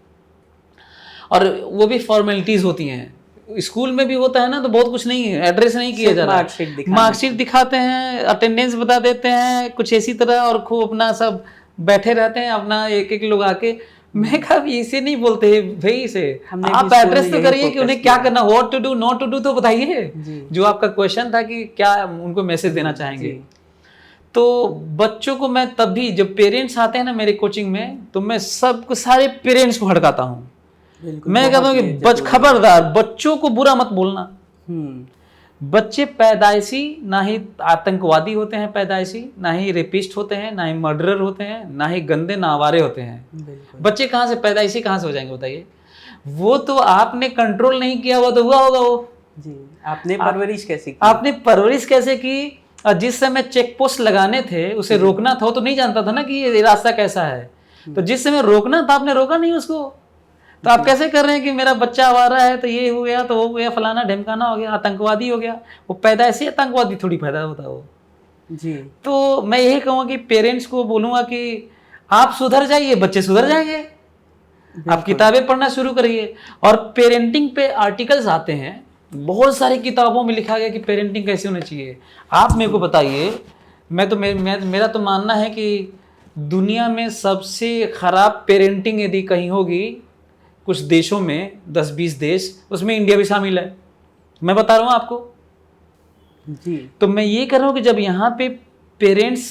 और वो भी फॉर्मेलिटीज़ होती हैं। स्कूल में भी होता है ना, तो बहुत कुछ नहीं है, एड्रेस नहीं किया जा रहा है, मार्कशीट दिखाते हैं, अटेंडेंस बता देते हैं कुछ ऐसी तरह, और खूब अपना सब बैठे रहते हैं अपना, एक एक लोग आके, मैं कहा इसे नहीं बोलते भाई, इसे हमने आप भी स्कूल एड्रेस में तो यही करिए कि फोकस उन्हें क्या किया। करना, what to do not to do तो बताइए, जी। जो आपका क्वेश्चन था कि क्या उनको मैसेज देना चाहेंगे। जी। तो बच्चों को मैं तभी, जब पेरेंट्स आते हैं ना मेरे कोचिंग में, तो मैं सबको, सारे पेरेंट्स को हड़काता हूँ। बिल्कुल, मैं कहता हूँ कि खबरदार बच्चों को बुरा मत बोलना। बच्चे पैदाइशी ना ही आतंकवादी होते हैं, पैदाइशी ना ही रेपिस्ट होते हैं, ना ही मर्डरर होते हैं, ना ही गंदे नावारे होते हैं। बच्चे कहाँ से पैदाइशी कहाँ से हो जाएंगे बताइए? वो तो आपने कंट्रोल नहीं किया, वो तो हुआ होगा वो। जी। आपने परवरिश कैसे की? आपने परवरिश कैसे की? और जिस समय चेक पोस्ट लगाने थे, उसे रोकना था, वो तो नहीं जानता था ना कि ये रास्ता कैसा है। तो जिस समय रोकना था आपने रोका नहीं उसको। तो आप कैसे कर रहे हैं कि मेरा बच्चा आवारा है तो ये हो गया, तो वो हो गया, फलाना ढिमकाना हो गया, आतंकवादी हो गया। वो पैदाइशी आतंकवादी थोड़ी पैदा होता है वो। जी। तो मैं यही कहूँगा कि पेरेंट्स को बोलूँगा कि आप सुधर जाइए, बच्चे सुधर जाएंगे। आप किताबें पढ़ना शुरू करिए। और पेरेंटिंग पे आर्टिकल्स आते हैं, बहुत सारी किताबों में लिखा गया कि पेरेंटिंग कैसे होनी चाहिए। आप मेरे को बताइए, मेरा तो मानना है कि दुनिया में सबसे खराब पेरेंटिंग यदि कहीं होगी, कुछ देशों में 10-20 देश, उसमें इंडिया भी शामिल है। मैं बता रहा हूँ आपको। जी। तो मैं ये कर रहा हूँ कि जब यहाँ पे पेरेंट्स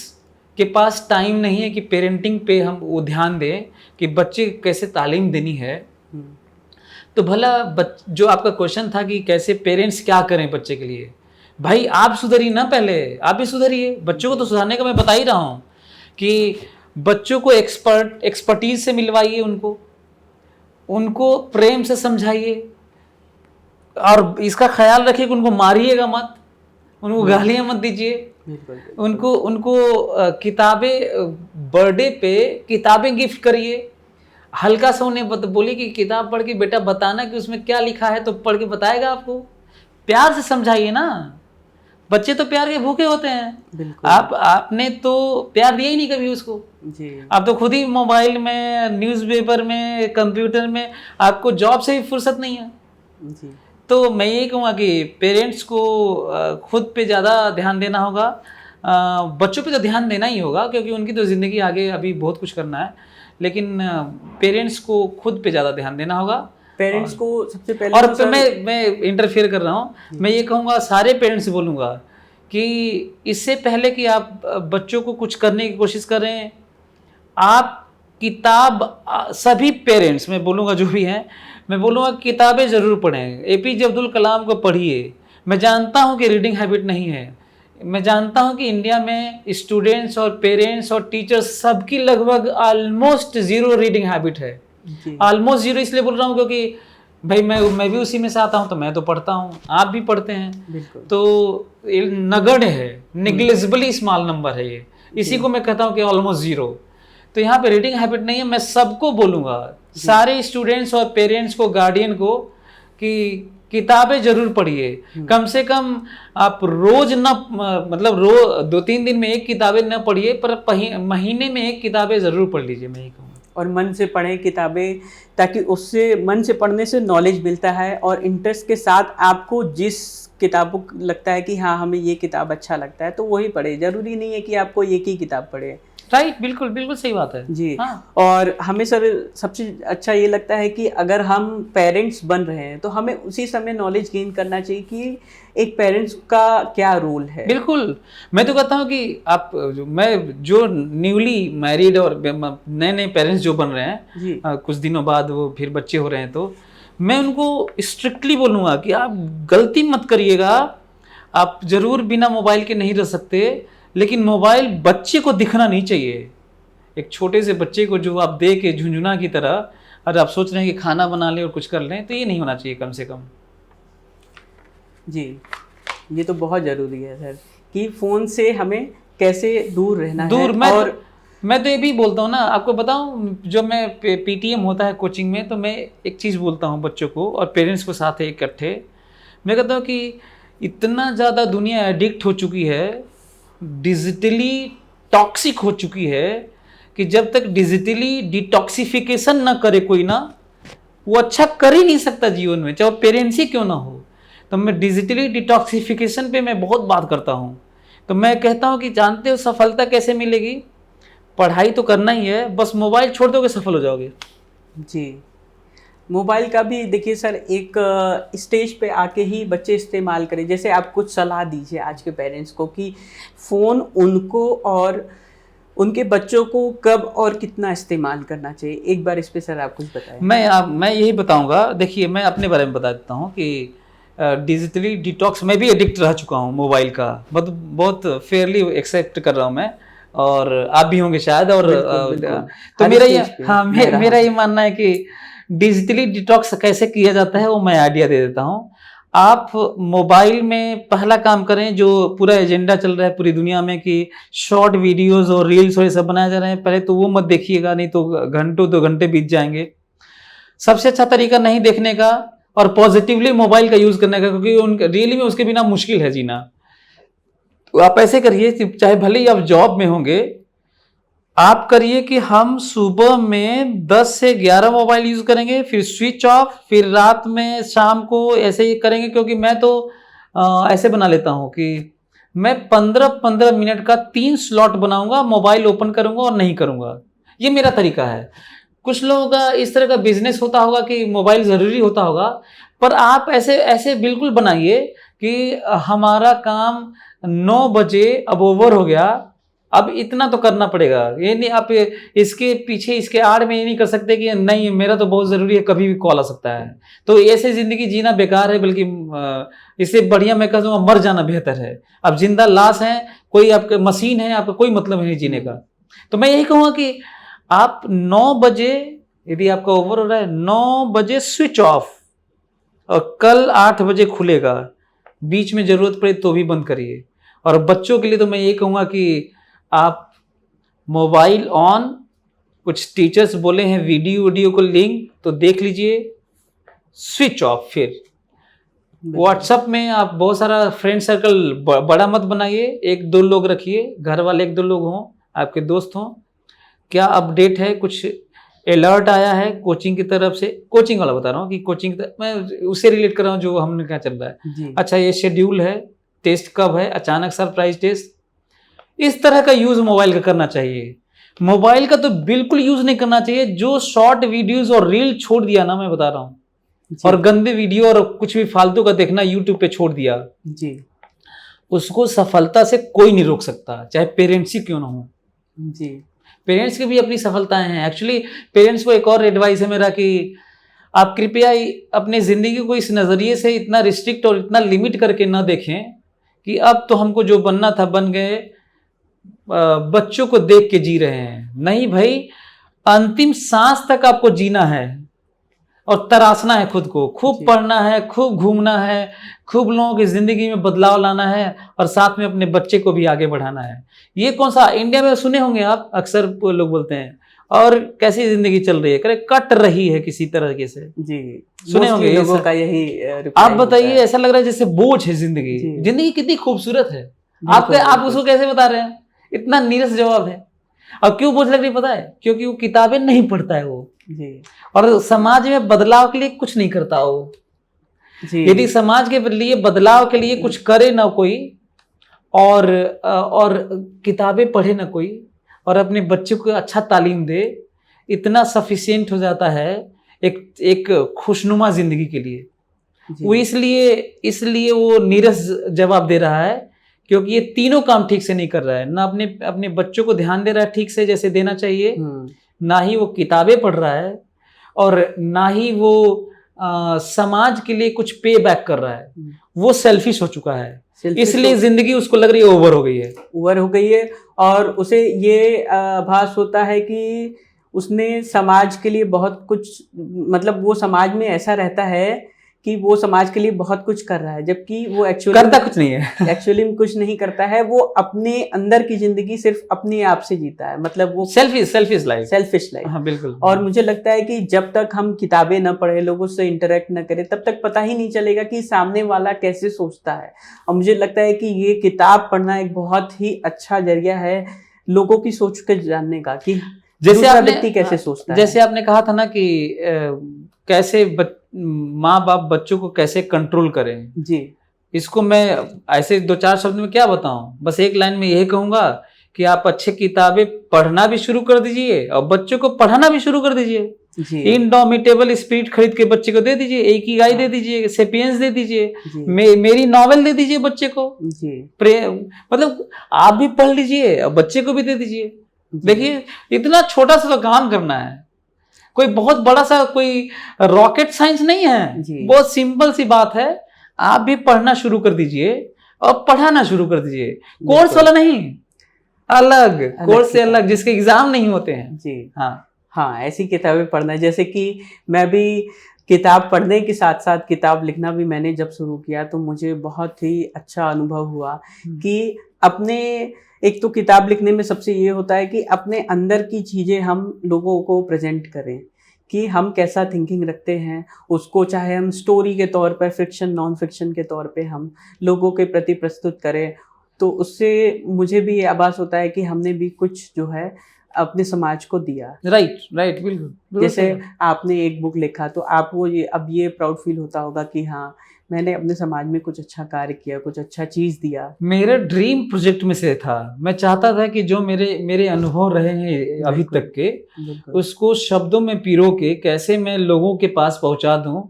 के पास टाइम नहीं है कि पेरेंटिंग पे हम वो ध्यान दें कि बच्चे कैसे तालीम देनी है, तो भला जो आपका क्वेश्चन था कि कैसे पेरेंट्स क्या करें बच्चे के लिए, भाई आप सुधरिए ना, पहले आप भी सुधरिए। बच्चों को तो सुधारने का मैं बता ही रहा हूँ कि बच्चों को एक्सपर्टीज से मिलवाइए, उनको प्रेम से समझाइए, और इसका ख्याल रखिए कि उनको मारिएगा मत, उनको गालियाँ मत दीजिए। उनको किताबें, बर्थडे पे किताबें गिफ्ट करिए। हल्का सा उन्हें बोलिए कि किताब पढ़ के बेटा बताना कि उसमें क्या लिखा है, तो पढ़ के बताएगा आपको। प्यार से समझाइए ना, बच्चे तो प्यार के भूखे होते हैं। आपने तो प्यार दिया ही नहीं कभी उसको। जी। आप तो खुद ही मोबाइल में, न्यूज़पेपर में, कंप्यूटर में, आपको जॉब से भी फुर्सत नहीं है। जी। तो मैं यही कहूँगा कि पेरेंट्स को खुद पे ज़्यादा ध्यान देना होगा। बच्चों पे तो ध्यान देना ही होगा क्योंकि उनकी तो ज़िंदगी आगे अभी बहुत कुछ करना है, लेकिन पेरेंट्स को खुद पे ज़्यादा ध्यान देना होगा। पेरेंट्स को सबसे पहले, और तो मैं इंटरफेयर कर रहा हूँ, मैं ये कहूँगा सारे पेरेंट्स से बोलूँगा कि इससे पहले कि आप बच्चों को कुछ करने की कोशिश करें, आप सभी पेरेंट्स, मैं बोलूँगा जो भी हैं, मैं बोलूँगा किताबें ज़रूर पढ़ें। APJ अब्दुल कलाम को पढ़िए। मैं जानता हूँ कि रीडिंग हैबिट नहीं है, मैं जानता हूँ कि इंडिया में स्टूडेंट्स और पेरेंट्स और टीचर्स सबकी लगभग ऑलमोस्ट ज़ीरो रीडिंग हैबिट है। ऑलमोस्ट ज़ीरो इसलिए बोल रहा हूँ क्योंकि भाई मैं भी उसी में से आता हूँ, तो मैं तो पढ़ता हूँ, आप भी पढ़ते हैं। तो नगण्य है, निग्लिजिबली स्मॉल नंबर है ये, इसी को मैं कहता हूँ कि ऑलमोस्ट ज़ीरो। तो यहाँ पे रीडिंग हैबिट नहीं है। मैं सबको बोलूँगा, सारे स्टूडेंट्स और पेरेंट्स को, गार्डियन को, कि किताबें जरूर पढ़िए। कम से कम आप रोज ना, मतलब 2-3 दिन में एक किताबें ना पढ़िए, पर महीने में एक किताबें जरूर पढ़ लीजिए, मैं ये कहूँगा। और मन से पढ़ें किताबें, ताकि उससे, मन से पढ़ने से नॉलेज मिलता है, और इंटरेस्ट के साथ आपको जिस किताब को लगता है कि हाँ हमें ये किताब अच्छा लगता है तो वही पढ़े। जरूरी नहीं है कि आपको एक ही किताब पढ़े। राइट, बिल्कुल बिल्कुल सही बात है जी। हाँ। और हमें सर सबसे अच्छा ये लगता है कि अगर हम पेरेंट्स बन रहे हैं तो हमें उसी समय नॉलेज गेन करना चाहिए कि एक पेरेंट्स का क्या रोल है। बिल्कुल, मैं तो कहता हूँ कि मैं जो न्यूली मैरिड और नए नए पेरेंट्स जो बन रहे हैं, कुछ दिनों बाद वो फिर बच्चे हो रहे हैं, तो मैं उनको स्ट्रिक्टली बोलूँगा कि आप गलती मत करिएगा। आप जरूर बिना मोबाइल के नहीं रह सकते, लेकिन मोबाइल बच्चे को दिखना नहीं चाहिए। एक छोटे से बच्चे को जो आप दे के झुंझुना की तरह, और आप सोच रहे हैं कि खाना बना लें और कुछ कर लें, तो ये नहीं होना चाहिए कम से कम। जी, ये तो बहुत ज़रूरी है सर कि फ़ोन से हमें कैसे दूर रहना है। मैं तो ये भी बोलता हूँ ना, आपको बताऊँ, जब मैं PTM होता है कोचिंग में, तो मैं एक चीज़ बोलता हूँ बच्चों को और पेरेंट्स को साथ इकट्ठे। मैं कहता हूँ कि इतना ज़्यादा दुनिया एडिक्ट हो चुकी है, डिजिटली टॉक्सिक हो चुकी है, कि जब तक डिजिटली डिटॉक्सिफिकेशन ना करे कोई ना, वो अच्छा कर ही नहीं सकता जीवन में, चाहे पेरेंट्स ही क्यों ना हो। तो मैं डिजिटली डिटॉक्सिफिकेशन पे मैं बहुत बात करता हूँ। तो मैं कहता हूँ कि जानते हो सफलता कैसे मिलेगी? पढ़ाई तो करना ही है, बस मोबाइल छोड़ दोगे सफल हो जाओगे। जी। मोबाइल का भी देखिए सर, एक स्टेज पे आके ही बच्चे इस्तेमाल करें। जैसे आप कुछ सलाह दीजिए आज के पेरेंट्स को कि फ़ोन उनको और उनके बच्चों को कब और कितना इस्तेमाल करना चाहिए। एक बार इस पे सर आप कुछ बताएं। मैं यही बताऊंगा। देखिए, मैं अपने बारे में बता देता हूँ कि डिजिटली डिटॉक्स मैं भी एडिक्ट रह चुका हूँ मोबाइल का, बहुत फेयरली एक्सेप्ट कर रहा हूँ मैं, और आप भी होंगे शायद। और बिल्कुल, बिल्कुल। तो हर मेरा स्टेज ये पे हाँ मैं रहा मेरा हूँ। ये मानना है कि डिजिटली डिटॉक्स कैसे किया जाता है वो मैं आइडिया दे देता हूँ। आप मोबाइल में पहला काम करें, जो पूरा एजेंडा चल रहा है पूरी दुनिया में कि शॉर्ट वीडियोस और रील्स और ये सब बनाए जा रहे हैं, पहले तो वो मत देखिएगा, नहीं तो घंटों 2 घंटे बीत जाएंगे। सबसे अच्छा तरीका नहीं देखने का और पॉजिटिवली मोबाइल का यूज करने का, क्योंकि उनके रियली में उसके बिना मुश्किल है जीना। तो आप ऐसे करिए, चाहे भले ही आप जॉब में होंगे, आप करिए कि हम सुबह में 10 से 11 मोबाइल यूज करेंगे, फिर स्विच ऑफ, फिर रात में शाम को ऐसे ही करेंगे। क्योंकि मैं तो ऐसे बना लेता हूं कि मैं 15-15 मिनट का 3 स्लॉट बनाऊंगा, मोबाइल ओपन करूंगा और नहीं करूंगा। ये मेरा तरीका है। कुछ लोगों का इस तरह का बिजनेस होता होगा कि मोबाइल जरूरी होता होगा, पर आप ऐसे ऐसे बिल्कुल बनाइए कि हमारा काम 9 बजे अब ओवर हो गया, अब इतना तो करना पड़ेगा। ये नहीं आप इसके पीछे इसके आड़ में ये नहीं कर सकते कि नहीं मेरा तो बहुत जरूरी है, कभी भी कॉल आ सकता है। तो ऐसे जिंदगी जीना बेकार है, बल्कि इससे बढ़िया मैं कह दूंगा मर जाना बेहतर है। अब जिंदा लाश है, कोई आपका मशीन है, आपका कोई मतलब नहीं जीने का। तो मैं यही कहूँगा कि आप 9 बजे, यदि आपका ओवर हो रहा है, 9 बजे स्विच ऑफ, और कल 8 बजे खुलेगा। बीच में जरूरत पड़े तो भी बंद करिए। और बच्चों के लिए तो मैं ये कहूँगा कि आप मोबाइल ऑन, कुछ टीचर्स बोले हैं वीडियो को लिंक तो देख लीजिए, स्विच ऑफ। फिर व्हाट्सएप में आप बहुत सारा फ्रेंड सर्कल बड़ा मत बनाइए, 1-2 लोग रखिए, घर वाले 1-2 लोग हों, आपके दोस्त हों। क्या अपडेट है, कुछ अलर्ट आया है कोचिंग की तरफ से, कोचिंग वाला बता रहा हूँ कि कोचिंग मैं उससे रिलेट कर रहा हूँ जो हमने क्या चल रहा है। जी। अच्छा, ये शेड्यूल है, टेस्ट कब है, अचानक सरप्राइज टेस्ट। इस तरह का यूज मोबाइल का करना चाहिए। मोबाइल का तो बिल्कुल यूज नहीं करना चाहिए। जो शॉर्ट वीडियोस और रील छोड़ दिया ना, मैं बता रहा हूँ, और गंदे वीडियो और कुछ भी फालतू का देखना यूट्यूब पे छोड़ दिया, जी, उसको सफलता से कोई नहीं रोक सकता, चाहे पेरेंट्स ही क्यों ना हो। जी, पेरेंट्स की भी अपनी सफलताएं हैं। एक्चुअली पेरेंट्स को एक और एडवाइस है मेरा कि आप कृपया अपने जिंदगी को इस नजरिए से इतना रिस्ट्रिक्ट और इतना लिमिट करके ना देखें कि अब तो हमको जो बनना था बन गए, बच्चों को देख के जी रहे हैं। नहीं भाई, अंतिम सांस तक आपको जीना है और तराशना है खुद को, खूब पढ़ना है, खूब घूमना है, खूब लोगों की जिंदगी में बदलाव लाना है, और साथ में अपने बच्चे को भी आगे बढ़ाना है। ये कौन सा, इंडिया में सुने होंगे आप, अक्सर लोग बोलते हैं और कैसी जिंदगी चल रही है, करे कट रही है किसी तरीके से। जी, सुने होंगे लोगों का यही आप बताइए, ऐसा लग रहा है जैसे बोझ है जिंदगी। जिंदगी कितनी खूबसूरत है, आप उसको कैसे बता रहे हैं? इतना नीरस जवाब है। और क्यों बोझ लग रही पता है? क्योंकि वो किताबें नहीं पढ़ता है वो जी, और समाज में बदलाव के लिए कुछ नहीं करता वो। यदि समाज के लिए बदलाव के लिए कुछ करे ना कोई, और किताबें पढ़े ना कोई, और अपने बच्चे को अच्छा तालीम दे, इतना सफिशिएंट हो जाता है एक खुशनुमा जिंदगी के लिए। वो इसलिए वो नीरस जवाब दे रहा है, क्योंकि ये तीनों काम ठीक से नहीं कर रहा है। ना अपने बच्चों को ध्यान दे रहा है ठीक से जैसे देना चाहिए, ना ही वो किताबें पढ़ रहा है, और ना ही वो समाज के लिए कुछ पे बैक कर रहा है। वो सेल्फिश हो चुका है, इसलिए जिंदगी उसको लग रही है ओवर हो गई है। और उसे ये आभास होता है कि उसने समाज के लिए बहुत कुछ, मतलब वो समाज में ऐसा रहता है कि वो समाज के लिए बहुत कुछ कर रहा है, जबकि वो एक्चुअली करता कुछ नहीं है। एक्चुअली में कुछ नहीं करता है। वो अपने अंदर की जिंदगी सिर्फ अपने आप से जीता है, मतलब वो सेल्फिश लाइफ। हाँ, बिल्कुल। और मुझे लगता है कि जब तक हम किताबें न पढ़े, लोगों से इंटरेक्ट न करें, तब तक पता ही नहीं चलेगा कि सामने वाला कैसे सोचता है। और मुझे लगता है कि ये किताब पढ़ना एक बहुत ही अच्छा जरिया है लोगों की सोच के जानने का, कि दूसरा व्यक्ति कैसे सोचता है। जैसे आपने कहा था ना कि कैसे माँ बाप बच्चों को कैसे कंट्रोल करें। जी, इसको मैं ऐसे 2-4 शब्द में क्या बताऊं, बस एक लाइन में यही कहूंगा कि आप अच्छे किताबें पढ़ना भी शुरू कर दीजिए और बच्चों को पढ़ाना भी शुरू कर दीजिए। जी इनडोमिटेबल स्पिरिट खरीद के बच्चे को दे दीजिए, एक ही गाय दे दीजिए, सेपियंस दे दीजिए, जी मेरी नॉवेल दे दीजिए बच्चे को, जी मतलब आप भी पढ़ लीजिए और बच्चे को भी दे दीजिए। देखिए इतना छोटा सा तो काम करना है, कोई बहुत बड़ा सा कोई रॉकेट साइंस नहीं है, जी। बहुत सिंपल सी बात है। आप भी पढ़ना शुरू कर दीजिए और पढ़ाना शुरू कर दीजिए। कोर्स वाला नहीं, अलग कोर्स से अलग, जिसके एग्जाम नहीं होते हैं। जी हाँ हाँ, ऐसी किताबें पढ़ना है। जैसे कि मैं भी किताब पढ़ने के साथ साथ किताब लिखना भी मैंने जब शुरू किया तो मुझे बहुत ही अच्छा अनुभव हुआ कि अपने, एक तो किताब लिखने में सबसे ये होता है कि अपने अंदर की चीज़ें हम लोगों को प्रेजेंट करें कि हम कैसा थिंकिंग रखते हैं उसको, चाहे हम स्टोरी के तौर पर, फिक्शन नॉन फिक्शन के तौर पे हम लोगों के प्रति प्रस्तुत करें। तो उससे मुझे भी ये आभास होता है कि हमने भी कुछ जो है अपने समाज को दिया। राइट राइट, बिल्कुल। जैसे आपने एक बुक लिखा तो आपको ये प्राउड फील होता होगा कि हाँ मैंने अपने समाज में कुछ अच्छा कार्य किया, कुछ अच्छा चीज दिया। मेरे ड्रीम प्रोजेक्ट में से था, मैं चाहता था कि जो मेरे अनुभव रहे हैं अभी तक के, उसको शब्दों में पिरो के कैसे मैं लोगों के पास पहुंचा दूं,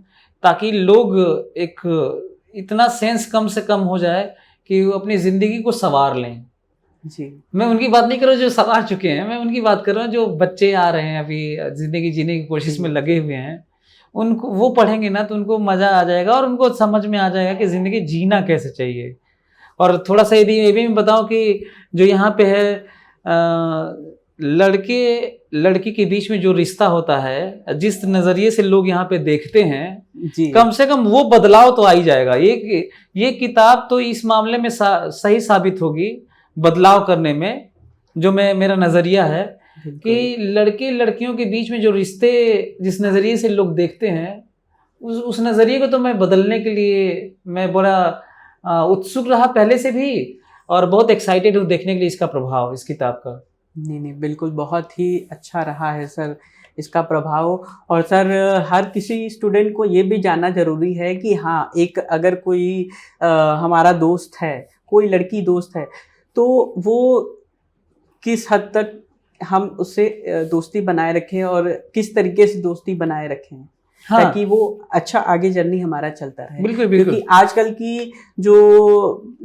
ताकि लोग एक इतना सेंस कम से कम हो जाए कि वो अपनी जिंदगी को संवार लें। जी मैं उनकी बात नहीं कर रहा हूँ जो संवार चुके हैं, मैं उनकी बात कर रहा हूँ जो बच्चे आ रहे हैं अभी जिंदगी जीने की कोशिश में लगे हुए हैं। उनको वो पढ़ेंगे ना तो उनको मजा आ जाएगा और उनको समझ में आ जाएगा कि जिंदगी जीना कैसे चाहिए। और थोड़ा सा यदि ये भी मैं बताऊं कि जो यहाँ पे है लड़के लड़की के बीच में जो रिश्ता होता है, जिस नजरिए से लोग यहाँ पे देखते हैं, जी कम से कम वो बदलाव तो आ ही जाएगा। ये किताब तो इस मामले में सही साबित होगी बदलाव करने में। जो मेरा नजरिया है कि लड़के लड़कियों के बीच में जो रिश्ते जिस नजरिए से लोग देखते हैं, उस नजरिए को तो मैं बदलने के लिए मैं बड़ा उत्सुक रहा पहले से भी, और बहुत एक्साइटेड हूँ देखने के लिए इसका प्रभाव इस किताब का। नहीं बिल्कुल, बहुत ही अच्छा रहा है सर इसका प्रभाव। और सर हर किसी स्टूडेंट को ये भी जानना जरूरी है कि हाँ, एक अगर कोई हमारा दोस्त है, कोई लड़की दोस्त है, तो वो किस हद तक हम उससे दोस्ती बनाए रखें और किस तरीके से दोस्ती बनाए रखें, हाँ, ताकि वो अच्छा आगे जर्नी हमारा चलता रहे। बिल्कुल बिल्कुल। क्योंकि आजकल की जो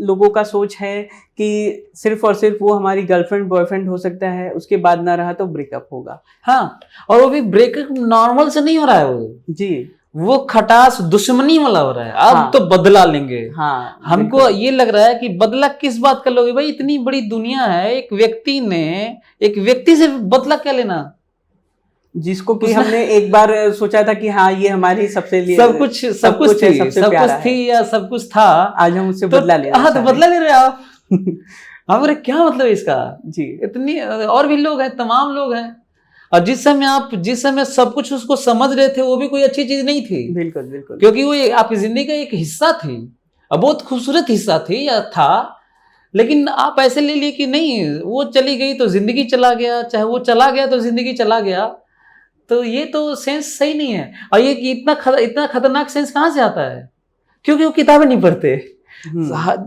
लोगों का सोच है कि सिर्फ और सिर्फ वो हमारी गर्लफ्रेंड बॉयफ्रेंड हो सकता है, उसके बाद ना रहा तो ब्रेकअप होगा। हाँ, और वो भी ब्रेकअप नॉर्मल से नहीं हो रहा है, वो जी वो खटास दुश्मनी वाला हो रहा है। अब हाँ, तो बदला लेंगे। हाँ, हमको ये लग रहा है कि बदला किस बात का लोगे भाई, इतनी बड़ी दुनिया है, एक व्यक्ति से बदला क्या लेना, जिसको कि हमने एक बार सोचा था कि हाँ ये हमारी सबसे लिए सब कुछ थी या सब कुछ था, आज हम उससे बदला ले रहे हैं। हाँ, तो बदला ले रहे हैं आप। हमारे क्या मतलब इसका जी। इतनी और भी लोग हैं, तमाम लोग हैं, और जिस समय सब कुछ उसको समझ रहे थे वो भी कोई अच्छी चीज नहीं थी। बिल्कुल बिल्कुल, क्योंकि वो आपकी जिंदगी का एक हिस्सा थी, और बहुत खूबसूरत हिस्सा थी या था, लेकिन आप ऐसे ले लिए कि नहीं वो चली गई तो जिंदगी चला गया, चाहे वो चला गया तो जिंदगी चला गया। तो ये तो सेंस सही नहीं है। और ये इतना खतरनाक सेंस कहाँ से आता है? क्योंकि वो किताबें नहीं पढ़ते।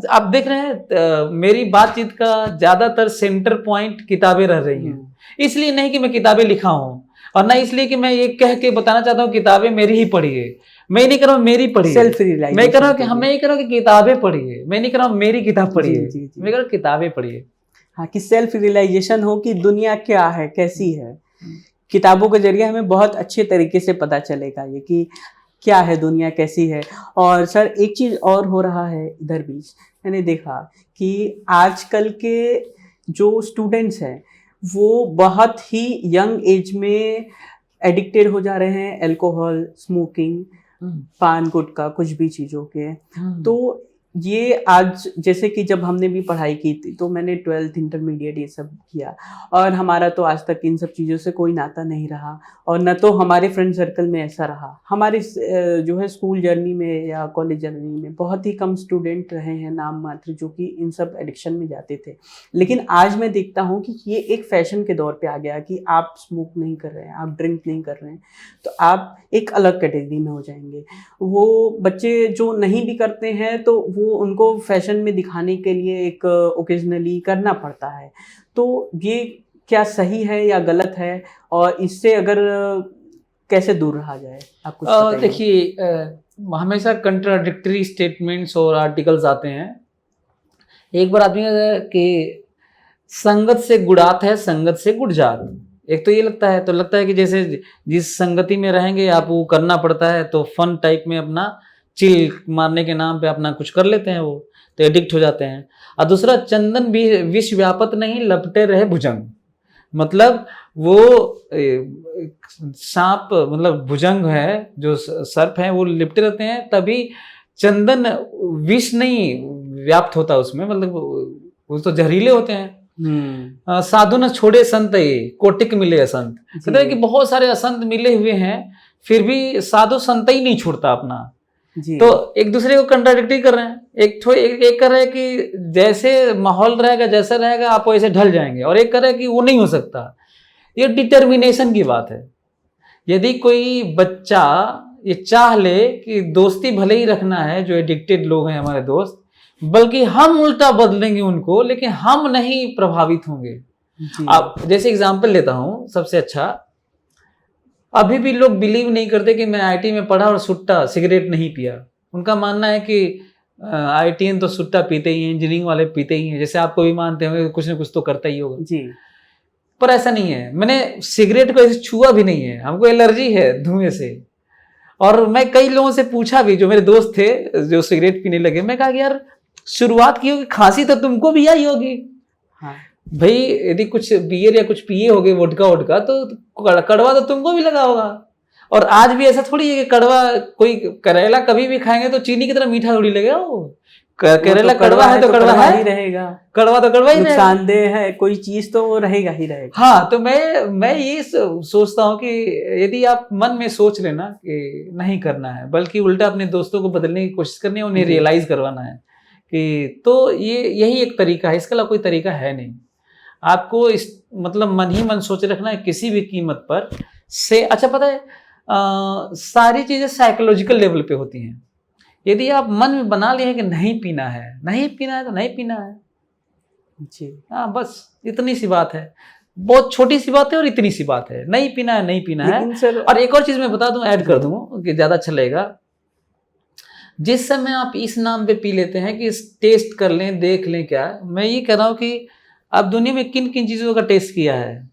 आप देख रहे हैं मेरी बातचीत का ज्यादातर सेंटर पॉइंट किताबें रह रही हैं। इसलिए नहीं कि मैं किताबें लिखा हूं, और ना इसलिए कि मैं ये कह के बताना चाहता हूँ किताबें मेरी ही पढ़िए। मैं नहीं कर रहा हूँ मेरी पढ़िए, मैं कर रहा हूँ कि मैं ये कर रहा हूँ कि किताबें पढ़िए। मैं नहीं कर रहा हूँ मेरी किताब पढ़िए, मैं कर रहा हूँ किताबें पढ़िए। हाँ, कि सेल्फ रियलाइजेशन हो कि दुनिया क्या है, कैसी है। किताबों के जरिए हमें बहुत अच्छे तरीके से पता चलेगा ये कि क्या है दुनिया, कैसी है। और सर एक चीज़ और हो रहा है इधर बीच, मैंने देखा कि आजकल के जो स्टूडेंट्स हैं वो बहुत ही यंग एज में एडिक्टेड हो जा रहे हैं अल्कोहल, स्मोकिंग, पान गुटखा, कुछ भी चीज़ों के। तो ये आज जैसे कि जब हमने भी पढ़ाई की थी तो मैंने 12th इंटरमीडिएट ये सब किया, और हमारा तो आज तक इन सब चीज़ों से कोई नाता नहीं रहा, और न तो हमारे फ्रेंड सर्कल में ऐसा रहा। हमारे जो है स्कूल जर्नी में या कॉलेज जर्नी में बहुत ही कम स्टूडेंट रहे हैं नाम मात्र जो कि इन सब एडिक्शन में जाते थे। लेकिन आज मैं देखता हूँ कि ये एक फैशन के दौर पर आ गया कि आप स्मोक नहीं कर रहे हैं, आप ड्रिंक नहीं कर रहे हैं, तो आप एक अलग कैटेगरी में हो जाएंगे। वो बच्चे जो नहीं भी करते हैं तो वो वो उनको फैशन में दिखाने के लिए एक ओकेजनली करना पड़ता है। तो ये क्या सही है या गलत है, और इससे अगर कैसे दूर रहा जाए, आप कुछ बताइए। देखिए, हमेशा कंट्राडिक्टरी स्टेटमेंट्स और आर्टिकल्स आते हैं। एक बार आदमी कि संगत से गुड़ात है, संगत से गुड़ जात। एक तो ये लगता है कि जैसे जिस संगति में रहेंगे आप वो करना पड़ता है, तो फन टाइप में अपना चिल मारने के नाम पे अपना कुछ कर लेते हैं, वो तो एडिक्ट हो जाते हैं। और दूसरा, चंदन भी विष व्यापत नहीं, लपटे रहे भुजंग। मतलब वो सांप, मतलब भुजंग है जो सर्प है, वो लिपटे रहते हैं, तभी चंदन विष नहीं व्याप्त होता उसमें, मतलब वो तो जहरीले होते हैं। साधु न छोड़े संत ये कोटिक मिले असंत। कहते हैं कि बहुत सारे असंत मिले हुए हैं, फिर भी साधु संत ही नहीं छोड़ता अपना। तो एक दूसरे को कंट्राडिक्टी कर रहे हैं। एक कर रहे हैं कि जैसे माहौल रहेगा, जैसा रहेगा आप वैसे ढल जाएंगे, और एक कर रहे हैं कि वो नहीं हो सकता। ये डिटर्मिनेशन की बात है। यदि कोई बच्चा ये चाह ले कि दोस्ती भले ही रखना है, जो एडिक्टेड लोग हैं हमारे दोस्त, बल्कि हम उल्टा बदलेंगे उनको, लेकिन हम नहीं प्रभावित होंगे। अब जैसे एग्जांपल लेता हूं सबसे अच्छा, अभी भी लोग बिलीव नहीं करते कि मैं आईटी में पढ़ा और सुट्टा सिगरेट नहीं पिया। उनका मानना है कि आईटीएन तो सुट्टा पीते ही हैं, इंजीनियरिंग वाले पीते ही हैं, जैसे आपको भी मानते होंगे कुछ ना कुछ तो करता ही होगा जी। पर ऐसा नहीं है। मैंने सिगरेट को ऐसे छुआ भी नहीं है, हमको एलर्जी है धुएं से। और मैं कई लोगों से पूछा भी, जो मेरे दोस्त थे जो सिगरेट पीने लगे, मैं कहा कि यार शुरुआत की होगी, खांसी तो तुमको भी आई होगी। हाँ। भाई यदि कुछ बियर या कुछ पिए होगे, वोडका तो कड़वा तो तुमको भी लगा होगा। और आज भी ऐसा थोड़ी है कि कड़वा, कोई करेला कभी भी खाएंगे तो चीनी की तरह मीठा थोड़ी लगेगा। वो करेला तो कड़वा है तो कड़वा ही रहेगा, कड़वा तो कड़वा ही रहेगा, नुकसानदेह है कोई चीज तो वो रहेगा ही रहेगा। हाँ, तो मैं ये सोचता हूँ कि यदि आप मन में सोच लेना कि नहीं करना है, बल्कि उल्टा अपने दोस्तों को बदलने की कोशिश करनी है, उन्हें रियलाइज करवाना है कि तो यही एक तरीका है, इसके अलावा कोई तरीका है नहीं। आपको इस मतलब मन ही मन सोच रखना है किसी भी कीमत पर से। अच्छा पता है, सारी चीजें साइकोलॉजिकल लेवल पे होती हैं। यदि आप मन में बना लिए कि नहीं पीना है तो नहीं पीना है जी। हाँ, बस इतनी सी बात है। बहुत छोटी सी बात है और इतनी सी बात है, नहीं पीना है। सर, और एक और चीज मैं बता दूं, ऐड कर दूं कि ज्यादा अच्छा लगेगा। जिस समय आप इस नाम पे पी लेते हैं कि टेस्ट कर लें, देख लें, क्या मैं ये कह रहा हूं कि आप दुनिया में किन किन चीजों का टेस्ट किया है।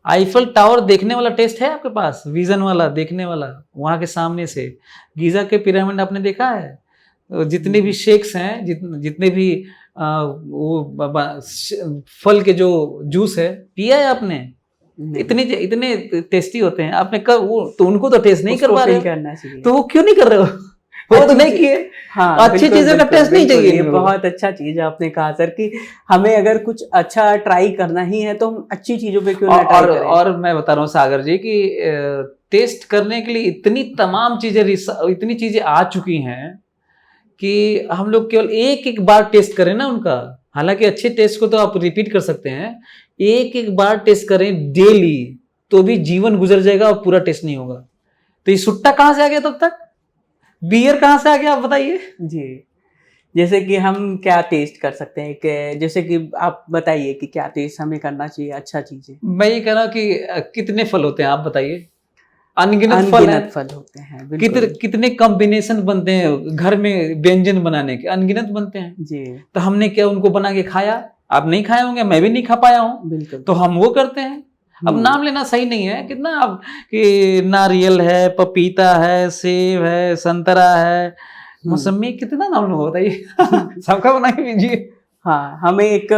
आईफल टावर देखने वाला टेस्ट है आपके पास, विजन वाला देखने वाला, वहां के सामने से। गीजा के पिरामिड आपने देखा है? जितने भी शेक्स हैं, जितने भी वो फल के जो जूस है, पिया है आपने? इतने टेस्टी होते हैं। आपने कब वो, तो उनको तो टेस्ट नहीं कर पा रहे, तो वो क्यों नहीं कर रहे हो? वो तो नहीं किए। हाँ, अच्छी चीजों का टेस्ट नहीं चाहिए। ये बहुत अच्छा चीज है आपने कहा सर, कि हमें अगर कुछ अच्छा ट्राई करना ही है तो हम अच्छी चीजों पे क्यों ना ट्राई करें। और मैं बता रहा हूँ सागर जी कि टेस्ट करने के लिए इतनी चीजें आ चुकी हैं कि हम लोग केवल एक बार टेस्ट करें ना उनका। हालांकि अच्छे टेस्ट को तो आप रिपीट कर सकते हैं, एक बार टेस्ट करें डेली तो भी जीवन गुजर जाएगा और पूरा टेस्ट नहीं होगा। तो ये सुट्टा कहां से आ गया तब तक? बियर कहां से आ गया, आप बताइए जी। जैसे कि हम क्या टेस्ट कर सकते हैं, कि जैसे कि आप बताइए कि क्या टेस्ट हमें करना चाहिए अच्छा चीजें। मैं ये कह रहा हूँ कि कितने फल होते हैं आप बताइए? अनगिनत फल होते हैं। कितने कॉम्बिनेशन बनते हैं घर में व्यंजन बनाने के, अनगिनत बनते हैं जी। तो हमने क्या उनको बना के खाया? आप नहीं खाए होंगे, मैं भी नहीं खा पाया हूँ, बिल्कुल। तो हम वो करते हैं। अब नाम लेना सही नहीं है कितना, अब कि नारियल है, पपीता है, सेब है, संतरा है, मौसमी, कितना नाम लो बताइए। सबका बना के दीजिए। हाँ, हमें एक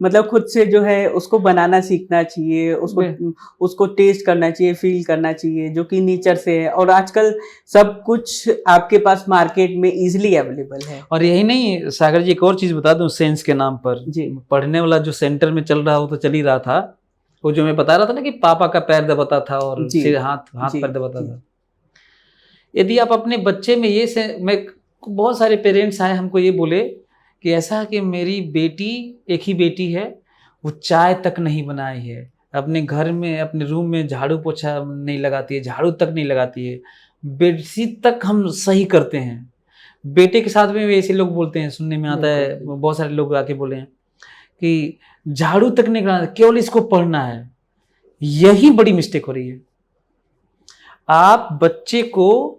मतलब खुद से जो है उसको बनाना सीखना चाहिए, उसको टेस्ट करना चाहिए, फील करना चाहिए, जो कि नेचर से है। और आजकल सब कुछ आपके पास मार्केट में इजीली अवेलेबल है। और यही नहीं सागर जी, एक और चीज बता दूं सेंस के नाम पर जी। पढ़ने वाला जो सेंटर में चल रहा हो तो चल ही रहा था, वो जो मैं बता रहा था ना कि पापा का पैर दबाता था और सिर हाथ पैर दबाता था। यदि आप अपने बच्चे में मैं बहुत सारे पेरेंट्स आए हमको ये बोले कि ऐसा कि मेरी बेटी, एक ही बेटी है, वो चाय तक नहीं बनाई है, अपने घर में अपने रूम में झाड़ू पोछा नहीं लगाती है, झाड़ू तक नहीं लगाती है, बेडशीट तक हम सही करते हैं, बेटे के साथ में भी ऐसे लोग बोलते हैं, सुनने में आता है, बिल्कुल। बहुत सारे लोग आके बोले हैं कि झाड़ू तक नहीं कराना, केवल इसको पढ़ना है। यही बड़ी मिस्टेक हो रही है। आप बच्चे को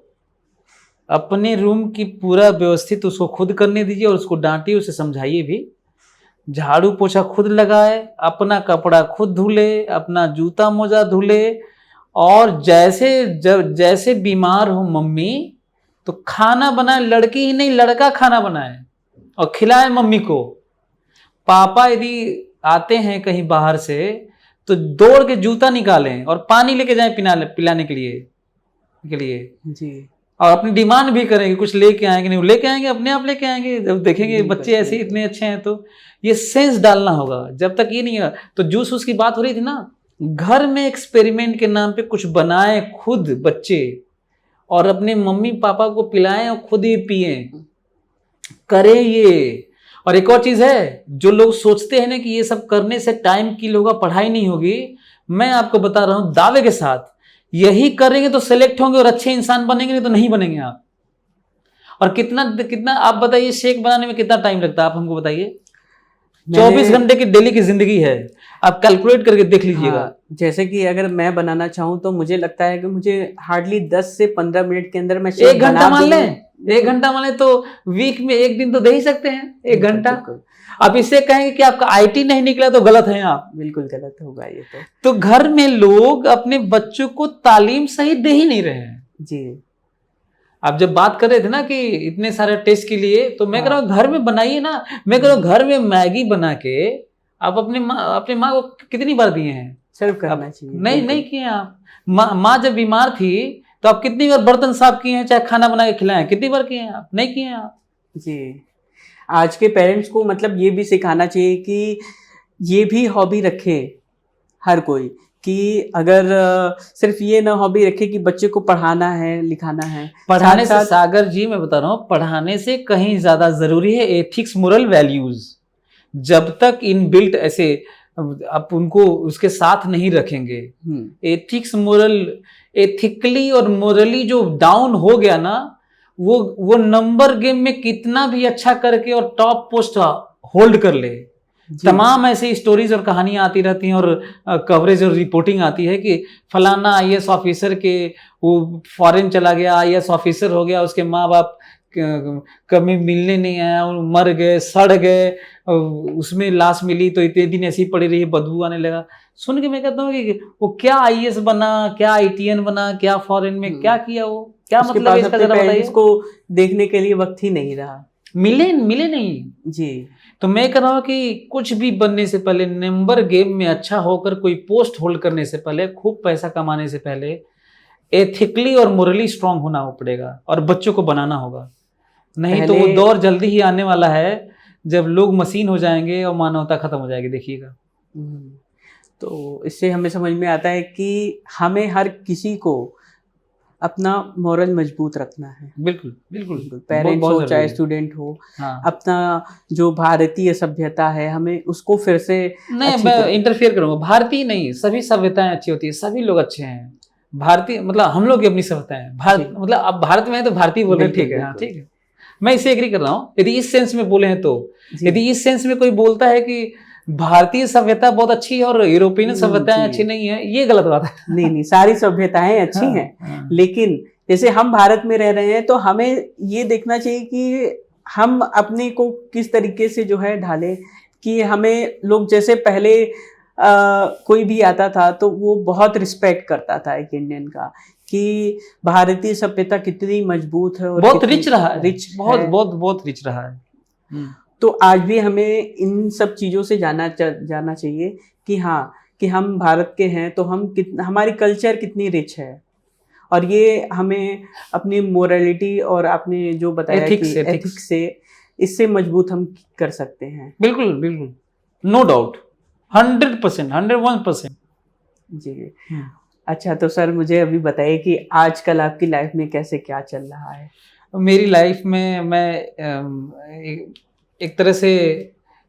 अपने रूम की पूरा व्यवस्थित उसको खुद करने दीजिए और उसको डांटिए, उसे समझाइए भी, झाड़ू पोछा खुद लगाए, अपना कपड़ा खुद धुले, अपना जूता मोजा धुले, और जैसे बीमार हो मम्मी तो खाना बनाए, लड़की ही नहीं लड़का खाना बनाए और खिलाए मम्मी को। पापा यदि आते हैं कहीं बाहर से तो दौड़ के जूता निकालें और पानी लेके जाएं पिलाने के लिए जी और अपनी डिमांड भी करेंगे कुछ लेके आएंगे, नहीं लेके आएंगे, अपने आप लेके आएंगे। जब देखेंगे बच्चे ऐसे इतने अच्छे हैं तो ये सेंस डालना होगा। जब तक ये नहीं है तो जूस उसकी बात हो रही थी ना, घर में एक्सपेरिमेंट के नाम पे कुछ बनाए खुद बच्चे और अपने मम्मी पापा को पिलाएं और खुद ही पिए, करें ये। और एक और चीज है, जो लोग सोचते हैं ना कि ये सब करने से टाइम किल होगा, पढ़ाई नहीं होगी, मैं आपको बता रहा हूं दावे के साथ, यही करेंगे तो सेलेक्ट होंगे और अच्छे इंसान बनेंगे, नहीं तो नहीं बनेंगे आप। और कितना आप बताइए, शेक बनाने में कितना टाइम लगता है, आप हमको बताइए। 24 घंटे की डेली की जिंदगी है, आप कैलकुलेट करके देख लीजिएगा। हाँ, जैसे कि अगर मैं बनाना चाहूँ तो मुझे लगता है कि मुझे हार्डली 10 से 15 मिनट के अंदर मैं शेक 1 घंटा बना मान दूँ। लें, 1 घंटा मान लें तो वीक में 1 दिन तो दे ही सकते हैं, 1 घंटा। बिल्कुल, आप इससे कहेंगे कि आपका आईटी नहीं निकला तो गलत है आप। बिल्कुल गलत होगा ये तो घर में लोग अपने बच्चों को तालीम सही दे ही नहीं रहे हैं। जी। आप जब बात कर रहे थे ना कि इतने सारे टेस्ट के लिए, तो मैं कह रहा हूँ घर में बनाइए ना। मैं कह रहा हूँ घर में मैगी बना के आप अपने माँ को कितनी बार दिए हैं? सर्व करना चाहिए। नहीं किए आप। माँ जब बीमार थी तो आप कितनी बार बर्तन साफ किए हैं, चाहे खाना बना के खिलाएं, कितनी बार किए हैं आप? नहीं किए हैं आप। जी। आज के पेरेंट्स को मतलब ये भी सिखाना चाहिए कि ये भी हॉबी रखे हर कोई, कि अगर सिर्फ ये ना हॉबी रखे कि बच्चे को पढ़ाना है लिखाना है। पढ़ाने से, सागर जी मैं बता रहा हूँ, पढ़ाने से कहीं ज्यादा जरूरी है एथिक्स मोरल वैल्यूज। जब तक इन बिल्ट ऐसे आप उनको उसके साथ नहीं रखेंगे, एथिक्स मोरल, एथिकली और मोरली जो डाउन हो गया ना, वो नंबर गेम में कितना भी अच्छा करके और टॉप पोस्ट होल्ड कर ले। तमाम ऐसी स्टोरीज और कहानियां आती रहती हैं और कवरेज और रिपोर्टिंग आती है कि फलाना आईएएस ऑफिसर के वो फॉरेन चला गया, आईएएस ऑफिसर हो गया, उसके माँ बाप कभी मिलने नहीं आया, मर गए, सड़ गए, उसमें लाश मिली तो इतने दिन ऐसी पड़ी रही, बदबू आने लगा। सुन के मैं कहता हूँ कि वो क्या आईएएस बना, क्या आईटीएन बना, क्या फॉरेन में क्या किया, वो क्या मतलब है इसका, जरा बताइए। इसको देखने के लिए वक्त ही नहीं रहा, मिले नहीं जी। तो मैं कह रहा हूँ कि कुछ भी बनने से पहले, नंबर गेम में अच्छा होकर कोई पोस्ट होल्ड करने से पहले, खूब पैसा कमाने से पहले, एथिकली और मोरली स्ट्रांग होना पड़ेगा और बच्चों को बनाना होगा। नहीं तो वो दौर जल्दी ही आने वाला है जब लोग मशीन हो जाएंगे और मानवता खत्म हो जाएगी, देखिएगा। तो इससे हमें समझ में आता है कि हमें हर किसी को अपना मोरल मजबूत रखना है। बिल्कुल। पेरेंट्स हो चाहे स्टूडेंट हो, हाँ। अपना जो भारतीय सभ्यता है हमें उसको फिर से, नहीं मैं इंटरफेयर करूंगा, भारतीय नहीं, सभी सभ्यताएं अच्छी होती है, सभी लोग अच्छे हैं। भारतीय मतलब हम लोग की अपनी सभ्यता है, भारत मतलब अब भारत में है तो भारतीय बोल रहे हैं, ठीक है, हाँ ठीक है, मैं इसे एग्री कर रहा हूँ। यदि इस सेंस में बोले हैं तो, यदि इस सेंस में कोई बोलता है कि भारतीय सभ्यता बहुत अच्छी है और यूरोपियन सभ्यताएं अच्छी नहीं है, ये गलत बात है। नहीं सारी सभ्यताएं अच्छी हैं, लेकिन जैसे हम भारत में रह रहे हैं तो हमें ये देखना चाहिए कि हम अपने को किस तरीके से जो है ढालें, कि हमें लोग जैसे पहले कोई भी आता था तो वो बहुत रिस्पेक्ट करता था एक इंडियन का, कि भारतीय सभ्यता कितनी मजबूत है और बहुत रिच रहा है, बहुत रिच रहा है। तो आज भी हमें इन सब चीज़ों से जाना चाहिए कि हाँ, कि हम भारत के हैं तो हमारी कल्चर कितनी रिच है, और ये हमें अपनी मोरालिटी और आपने जो बताया एथिक्स से इससे मजबूत हम कर सकते हैं। बिल्कुल, नो डाउट, 100%, 101%। जी। अच्छा, तो सर मुझे अभी बताइए कि आजकल आपकी लाइफ में कैसे क्या चल रहा है? मेरी लाइफ में मैं एक तरह से,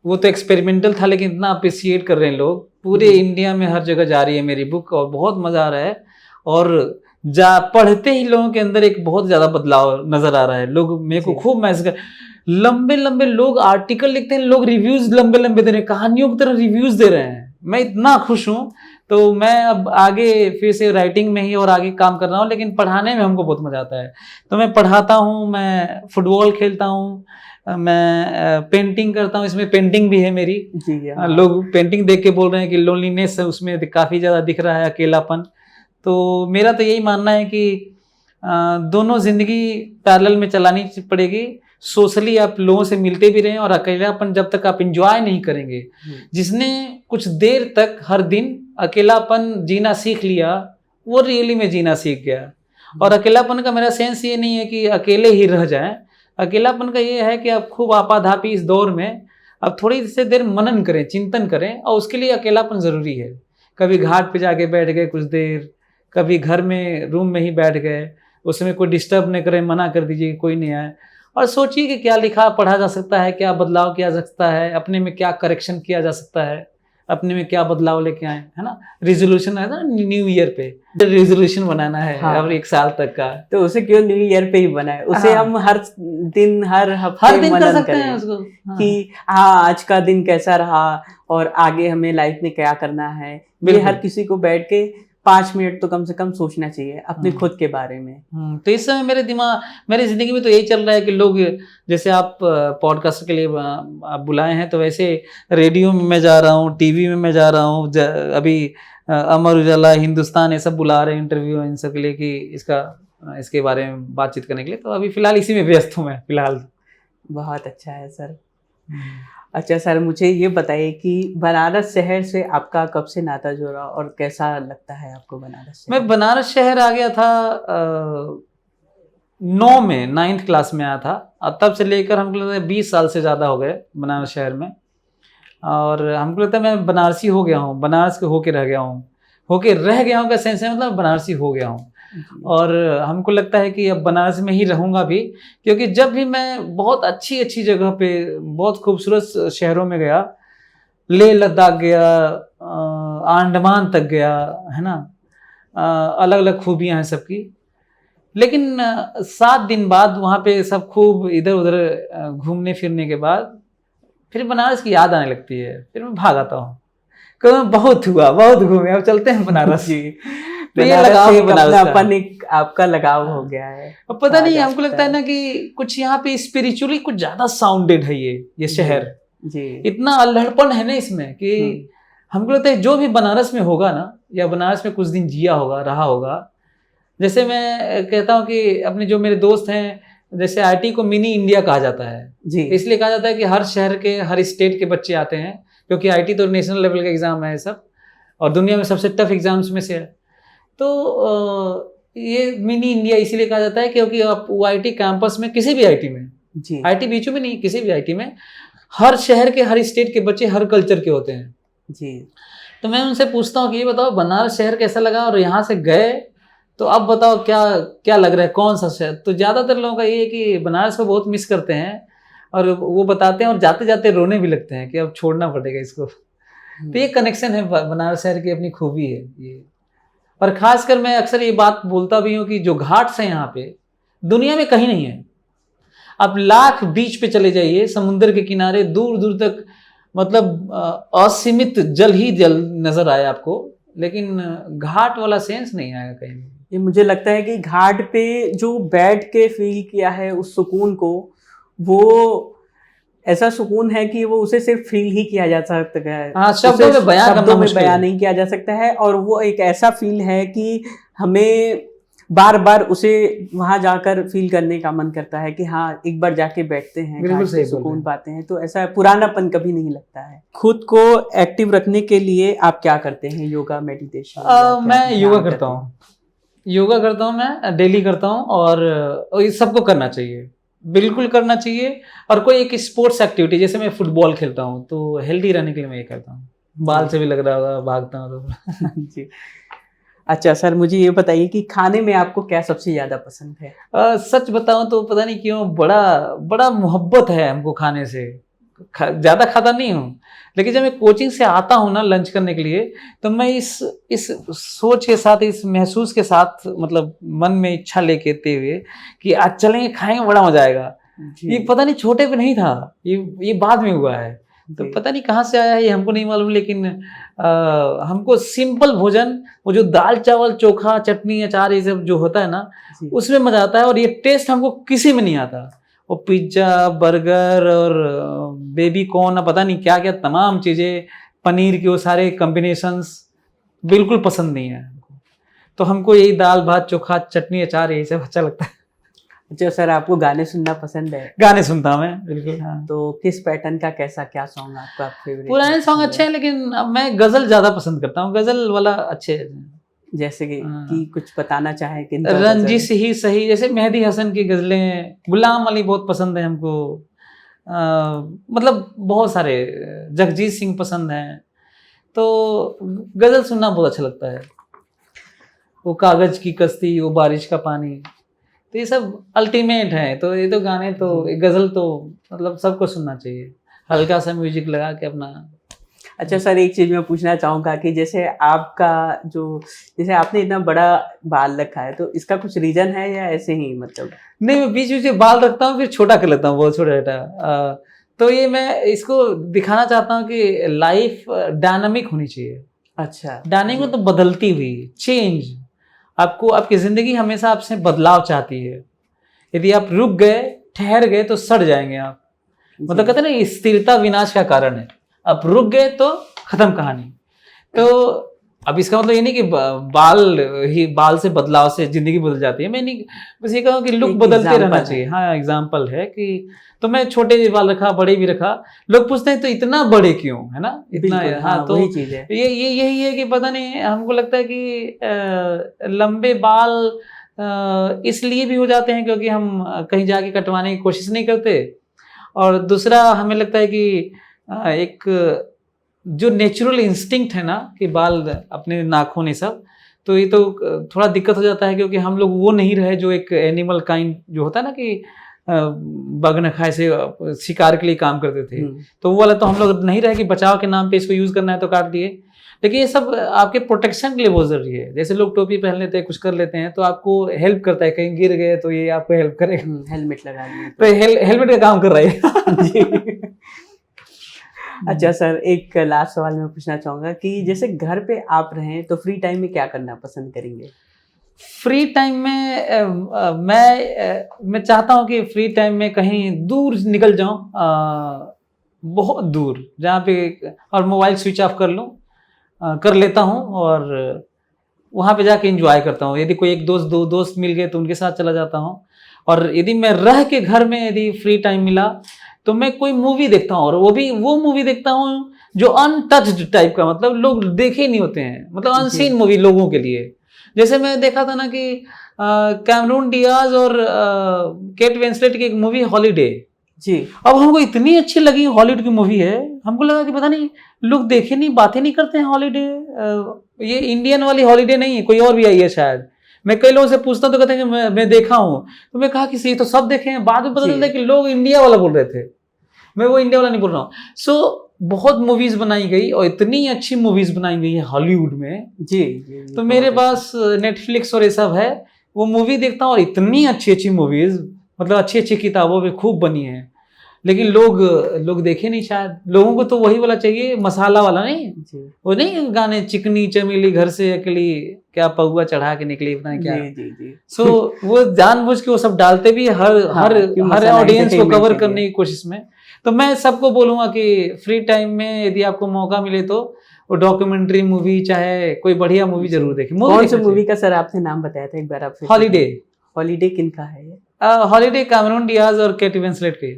वो तो एक्सपेरिमेंटल था, लेकिन इतना अप्रिशिएट कर रहे हैं लोग, पूरे इंडिया में हर जगह जा रही है मेरी बुक और बहुत मज़ा आ रहा है। और पढ़ते ही लोगों के अंदर एक बहुत ज्यादा बदलाव नजर आ रहा है। लोग मेरे को जी। खूब मैसेज कर, लंबे लंबे लोग आर्टिकल लिखते हैं, लोग रिव्यूज लंबे लंबे दे रहे हैं, कहानियों की तरह रिव्यूज दे रहे हैं। मैं इतना खुश हूँ। तो मैं अब आगे फिर से राइटिंग में ही और आगे काम कर रहा हूँ, लेकिन पढ़ाने में हमको बहुत मजा आता है। तो मैं पढ़ाता हूँ, मैं फुटबॉल खेलता हूँ, मैं पेंटिंग करता हूँ, इसमें पेंटिंग भी है मेरी। जी हाँ। लोग पेंटिंग देख के बोल रहे हैं कि लोनलीनेस है उसमें काफी ज्यादा दिख रहा है, अकेलापन। तो मेरा तो यही मानना है कि दोनों जिंदगी पैरेलल में चलानी पड़ेगी। सोशली आप लोगों से मिलते भी रहें, और अकेलापन जब तक आप इंजॉय नहीं करेंगे, जिसने कुछ देर तक हर दिन अकेलापन जीना सीख लिया, वो रियली में जीना सीख गया। और अकेलापन का मेरा सेंस ये नहीं है कि अकेले ही रह जाएं। अकेलापन का ये है कि आप खूब आपाधापी इस दौर में अब थोड़ी सी देर मनन करें, चिंतन करें, और उसके लिए अकेलापन जरूरी है। कभी घाट पे जाके बैठ गए कुछ देर, कभी घर में रूम में ही बैठ गए, उसमें कोई डिस्टर्ब नहीं करे, मना कर दीजिए कि कोई नहीं आए, और सोचिए कि क्या लिखा पढ़ा जा सकता है, क्या बदलाव किया जा सकता है, अपने में क्या करेक्शन किया जा सकता है, अपने में क्या बदलाव लेके आए, है ना। रिजोल्यूशन है ना, न्यू ईयर पे रिजोल्यूशन बनाना है। हाँ। अब 1 साल तक का, तो उसे क्यों न्यू ईयर पे ही बनाए, उसे हाँ। हम हर दिन हर हफ्ते हर दिन कर मनन सकते हैं करें उसको, हाँ। कि हाँ आज का दिन कैसा रहा और आगे हमें लाइफ में क्या करना है। ये बिल्कुल। हर किसी को बैठ के 5 मिनट तो कम से कम सोचना चाहिए अपने हाँ। खुद के बारे में। तो इस समय मेरी जिंदगी में तो यही चल रहा है कि लोग, जैसे आप पॉडकास्ट के लिए आप बुलाए हैं, तो वैसे रेडियो में मैं जा रहा हूँ, टीवी में मैं जा रहा हूँ, अभी अमर उजाला, हिंदुस्तान, ये सब बुला रहे हैं इंटरव्यू इन सब के लिए कि इसके बारे में बातचीत करने के लिए। तो अभी फिलहाल इसी में व्यस्त हूँ मैं फिलहाल। बहुत अच्छा है सर। अच्छा सर, मुझे ये बताइए कि बनारस शहर से आपका कब से नाता जुड़ा और कैसा लगता है आपको बनारस शहर? मैं बनारस शहर आ गया था 9 में, 9th क्लास में आया था, और तब से लेकर हमको लगता है 20 साल से ज़्यादा हो गए बनारस शहर में। और हमको लगता है मैं बनारसी हो गया हूँ, बनारस के होके रह गया हूँ का सेंस है, मतलब बनारसी हो गया हूँ। और हमको लगता है कि अब बनारस में ही रहूँगा भी, क्योंकि जब भी मैं बहुत अच्छी अच्छी जगह पे, बहुत खूबसूरत शहरों में गया, लेह लद्दाख गया, अंडमान तक गया, है ना, अलग अलग खूबियाँ हैं सबकी, लेकिन 7 दिन बाद वहाँ पे सब खूब इधर उधर घूमने फिरने के बाद फिर बनारस की याद आने लगती है, फिर मैं भाग आता हूँ, क्योंकि बहुत हुआ, बहुत घूमे, अब चलते हैं बनारस। जी। तो ये लगाव है बनारस का। अपनापन एक आपका लगाव हो गया है। अब पता नहीं, हमको लगता है ना कि कुछ यहाँ पे स्पिरिचुअली कुछ ज्यादा साउंडेड है ये शहर। जी। इतना अल्हड़पन है ना इसमें कि हमको लगता है जो भी बनारस में होगा ना, या बनारस में कुछ दिन जिया होगा, रहा होगा, जैसे मैं कहता हूँ कि अपने जो मेरे दोस्त हैं, जैसे आईटी को मिनी इंडिया कहा जाता है जी। इसलिए कहा जाता है कि हर शहर के, हर स्टेट के बच्चे आते हैं, क्योंकि आईटी तो नेशनल लेवल का एग्जाम है सब, और दुनिया में सबसे टफ एग्जाम्स में से है। तो ये मिनी इंडिया इसीलिए कहा जाता है क्योंकि आप आईटी कैंपस में, किसी भी आईटी में, जी। आईटी बीचू में नहीं, किसी भी आईटी में हर शहर के, हर स्टेट के बच्चे हर कल्चर के होते हैं। जी। तो मैं उनसे पूछता हूँ कि ये बताओ बनारस शहर कैसा लगा, और यहाँ से गए तो अब बताओ क्या क्या लग रहा है, कौन सा शहर। तो ज़्यादातर लोगों का ये है कि बनारस को बहुत मिस करते हैं, और वो बताते हैं, और जाते जाते रोने भी लगते हैं कि अब छोड़ना पड़ेगा इसको। तो ये कनेक्शन है, बनारस शहर की अपनी खूबी है ये। और खासकर मैं अक्सर ये बात बोलता भी हूँ कि जो घाट्स हैं यहाँ पे दुनिया में कहीं नहीं है। आप लाख बीच पे चले जाइए, समुद्र के किनारे दूर दूर तक, मतलब असीमित जल ही जल नजर आए आपको, लेकिन घाट वाला सेंस नहीं आएगा कहीं भी। ये मुझे लगता है कि घाट पे जो बैठ के फील किया है उस सुकून को, वो ऐसा सुकून है कि वो उसे सिर्फ फील ही किया जा सकता है। हाँ, शब्दों में बयान नहीं किया जा सकता है। और वो एक ऐसा फील है कि हमें बार बार उसे वहां जाकर फील करने का मन करता है कि हाँ एक बार जाके बैठते हैं, बिल्कुल सही सुकून पाते हैं। तो ऐसा पुरानापन कभी नहीं लगता है। खुद को एक्टिव रखने के लिए आप क्या करते हैं? योगा, मेडिटेशन? मैं योगा करता हूँ, मैं डेली करता हूँ, और ये सबको करना चाहिए, बिल्कुल करना चाहिए। और कोई एक स्पोर्ट्स एक्टिविटी, जैसे मैं फुटबॉल खेलता हूँ, तो हेल्दी रहने के लिए मैं ये करता हूँ। बाल से भी लग रहा होगा, भागता हूँ तो। जी। अच्छा सर, मुझे ये बताइए कि खाने में आपको क्या सबसे ज्यादा पसंद है? सच बताऊं तो पता नहीं क्यों बड़ा मोहब्बत है हमको खाने से। ज़्यादा खाता नहीं हूँ, लेकिन जब मैं कोचिंग से आता हूँ ना लंच करने के लिए, तो मैं इस सोच के साथ, इस महसूस के साथ, मतलब मन में इच्छा लेके आते हुए कि आज चलेंगे खाएंगे बड़ा मजा आएगा। ये पता नहीं छोटे पे नहीं था, ये बाद में हुआ है। तो पता नहीं कहाँ से आया है ये हमको नहीं मालूम, लेकिन हमको सिंपल भोजन, वो जो दाल चावल चोखा चटनी अचार ये सब जो होता है ना, उसमें मजा आता है। और ये टेस्ट हमको किसी में नहीं आता। वो पिज्जा बर्गर और बेबी कॉर्न, पता नहीं क्या क्या तमाम चीज़ें, पनीर के वो सारे कॉम्बिनेशंस बिल्कुल पसंद नहीं है हमको। तो हमको यही दाल भात चोखा चटनी अचार यही सब अच्छा लगता है। अच्छा सर, आपको गाने सुनना पसंद है? गाने सुनता हूँ मैं, बिल्कुल। हाँ। तो किस पैटर्न का कैसा क्या सॉन्ग आपका फेवरेट? पुराने सॉन्ग अच्छे हैं, लेकिन अब मैं गजल ज्यादा पसंद करता हूँ। गजल वाला अच्छे हैं। जैसे कि कुछ बताना चाहे कि रंजिश ही सही, जैसे मेहदी हसन की गजलें, गुलाम अली बहुत पसंद है हमको। मतलब बहुत सारे, जगजीत सिंह पसंद हैं। तो गजल सुनना बहुत अच्छा लगता है। वो कागज की कश्ती, वो बारिश का पानी, तो ये सब अल्टीमेट है। तो ये तो गाने तो, गजल तो मतलब सबको सुनना चाहिए, हल्का सा म्यूजिक लगा के अपना। अच्छा सर, एक चीज मैं पूछना चाहूंगा कि जैसे आपका जैसे आपने इतना बड़ा बाल रखा है, तो इसका कुछ रीजन है या ऐसे ही मतलब? नहीं, मैं बीच बीच में बाल रखता हूँ, फिर छोटा कर लेता हूँ, बहुत छोटा। तो ये मैं इसको दिखाना चाहता हूँ कि लाइफ डायनामिक होनी चाहिए। अच्छा, डायनामिक मतलब बदलती हुई, चेंज। आपको आपकी जिंदगी हमेशा आपसे बदलाव चाहती है। यदि आप रुक गए, ठहर गए, तो सड़ जाएंगे आप। मतलब कहते हैं ना, स्थिरता विनाश का कारण है। आप रुक गए तो खत्म कहानी। तो अब इसका मतलब ये नहीं कि बाल से बदलाव से जिंदगी बदल जाती है। मैं नहीं, बस ये कहूँ कि लुक बदलते रहना चाहिए। हाँ, एग्जाम्पल है कि तो मैं छोटे बाल रखा, बड़े भी रखा। लोग पूछते हैं तो इतना बड़े क्यों, है ना, इतना। हाँ, तो वही चीज है। ये यही है कि पता नहीं, हमको लगता है कि लंबे बाल इसलिए भी हो जाते हैं क्योंकि हम कहीं जाके कटवाने की कोशिश नहीं करते। और दूसरा, हमें लगता है कि एक जो नेचुरल इंस्टिंक्ट है ना, कि बाल अपने नाखून ये सब, तो ये तो थोड़ा दिक्कत हो जाता है क्योंकि हम लोग वो नहीं रहे जो एक एनिमल काइंड जो होता है ना, कि बगनखाए से शिकार के लिए काम करते थे। तो वो वाला तो हम लोग नहीं रहे कि बचाव के नाम पे इसको यूज करना है तो काट दिए। लेकिन ये सब आपके प्रोटेक्शन के लिए बहुत जरूरी है। जैसे लोग टोपी पहन लेते हैं, कुछ कर लेते हैं, तो आपको हेल्प करता है। कहीं गिर गए तो ये आपको हेल्प करेगा। हेलमेट लगा लिए तो हेलमेट का काम कर रहा है। अच्छा सर, एक लास्ट सवाल मैं पूछना चाहूंगा कि जैसे घर पे आप रहें तो फ्री टाइम में क्या करना पसंद करेंगे? फ्री टाइम में मैं चाहता हूँ कि फ्री टाइम में कहीं दूर निकल जाऊँ, बहुत दूर, जहाँ पे, और मोबाइल स्विच ऑफ कर लूँ, कर लेता हूँ, और वहाँ पे जाके एंजॉय करता हूँ। यदि कोई एक दो दोस्त मिल गए तो उनके साथ चला जाता हूँ। और यदि मैं रह के घर में यदि फ्री टाइम मिला तो मैं कोई मूवी देखता हूँ, और वो मूवी देखता हूँ जो अनटच्ड टाइप का, मतलब लोग देखे नहीं होते हैं, मतलब अनसीन मूवी लोगों के लिए। जैसे मैं देखा था ना कि कैमरून डियाज और केट विंसलेट की एक मूवी हॉलीडे जी। अब हमको इतनी अच्छी लगी, हॉलीवुड की मूवी है। हमको लगा कि पता नहीं लोग देखे नहीं, बातें नहीं करते हैं हॉलीडे। ये इंडियन वाली हॉलीडे नहीं है, कोई और भी आई है शायद। मैं कई लोगों से पूछता हूँ तो कहते हैं कि मैं देखा हूँ। तो मैं कहा कि ये तो सब देखे हैं। बाद में पता चलता है कि लोग इंडिया वाला बोल रहे थे, मैं वो इंडिया वाला नहीं बोल रहा हूँ। सो बहुत मूवीज बनाई गई, और इतनी अच्छी मूवीज बनाई गई है हॉलीवुड में। जी। तो मेरे पास नेटफ्लिक्स और ये सब है, वो मूवी देखता हूँ, और इतनी अच्छी अच्छी मूवीज, मतलब अच्छी अच्छी किताबों पे खूब बनी है। लेकिन लोग देखे नहीं शायद। लोगों को तो वही वाला चाहिए, मसाला वाला नहीं जी। वो नहीं गाने, चिकनी चमेली घर से अकेली, क्या पौआ चढ़ा के निकली, पता नहीं क्या। जी। सो वो जानबूझ के वो सब डालते भी हर ऑडियंस को कवर करने की कोशिश में। तो मैं सबको बोलूंगा कि फ्री टाइम में यदि आपको मौका मिले तो वो डॉक्यूमेंट्री मूवी, चाहे कोई बढ़िया मूवी जरूर देखें। कौन सी मूवी का सर आपने नाम बताया था एक बार? आप हॉलीडे। हॉलीडे किन का है ये? हॉलीडे कैमरून डियाज और केट विंसलेट की।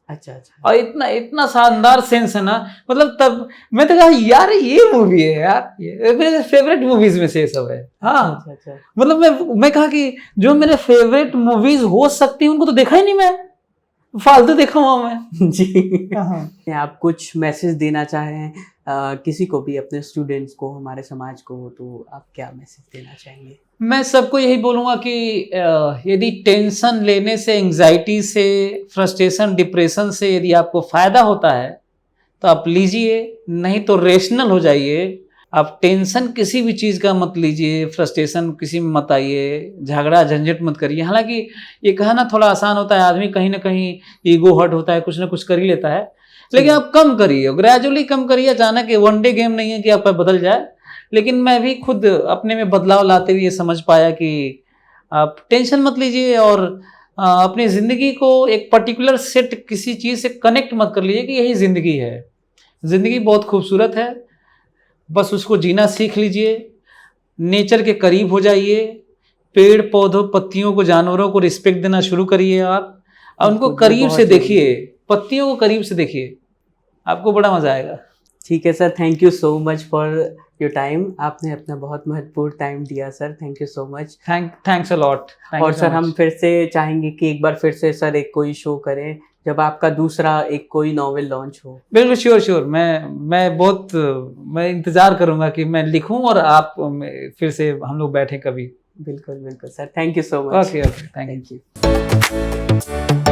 अच्छा। और इतना शानदार सेंस है ना, मतलब तब मैं तो कहा यार ये मूवी है यार, ये मेरे फेवरेट मूवीज में से ये सब है। हाँ। मतलब मैं कहा कि जो मेरे फेवरेट मूवीज हो सकती है उनको तो देखा ही नहीं मैं। फालतू देखा हुआ मैं। जी। हाँ। आप कुछ मैसेज देना चाहें किसी को भी, अपने स्टूडेंट्स को, हमारे समाज को, तो आप क्या मैसेज देना चाहेंगे? मैं सबको यही बोलूँगा कि यदि टेंशन लेने से, एंग्जाइटी से, फ्रस्ट्रेशन, डिप्रेशन से यदि आपको फ़ायदा होता है तो आप लीजिए, नहीं तो रेशनल हो जाइए। आप टेंशन किसी भी चीज़ का मत लीजिए, फ्रस्ट्रेशन किसी में मत आइए, झगड़ा झंझट मत करिए। हालाँकि ये कहना थोड़ा आसान होता है, आदमी कहीं न कहीं ईगो हर्ट होता है, कुछ न कुछ कर ही लेता है। लेकिन आप कम करिए, ग्रेजुअली कम करिए। अचानक ये वन डे गेम नहीं है कि आपका बदल जाए। लेकिन मैं भी खुद अपने में बदलाव लाते हुए ये समझ पाया कि आप टेंशन मत लीजिए और अपनी ज़िंदगी को एक पर्टिकुलर सेट किसी चीज़ से कनेक्ट मत कर लीजिए कि यही ज़िंदगी है। ज़िंदगी बहुत खूबसूरत है, बस उसको जीना सीख लीजिए। नेचर के करीब हो जाइए, पेड़ पौधों, पत्तियों को, जानवरों को रिस्पेक्ट देना शुरू करिए आप, और उनको बिल्कुल, वो करीब बहुत से ज़रूरी देखिए, है। पत्तियों को करीब से देखिए, आपको बड़ा मज़ा आएगा। ठीक है sir, thank you so much for your time. आपने अपना बहुत महत्वपूर्ण टाइम दिया sir, thank you so much. Thanks a lot. और सर हम फिर से चाहेंगे कि एक बार फिर से सर एक कोई शो करें जब आपका दूसरा एक कोई नॉवेल लॉन्च हो। बिल्कुल, श्योर। मैं इंतज़ार करूँगा कि मैं लिखूँ और आप फिर से हम लोग बैठें कभी। बिल्कुल बिल्कुल sir, thank you so much. Okay, thank you. Thank you.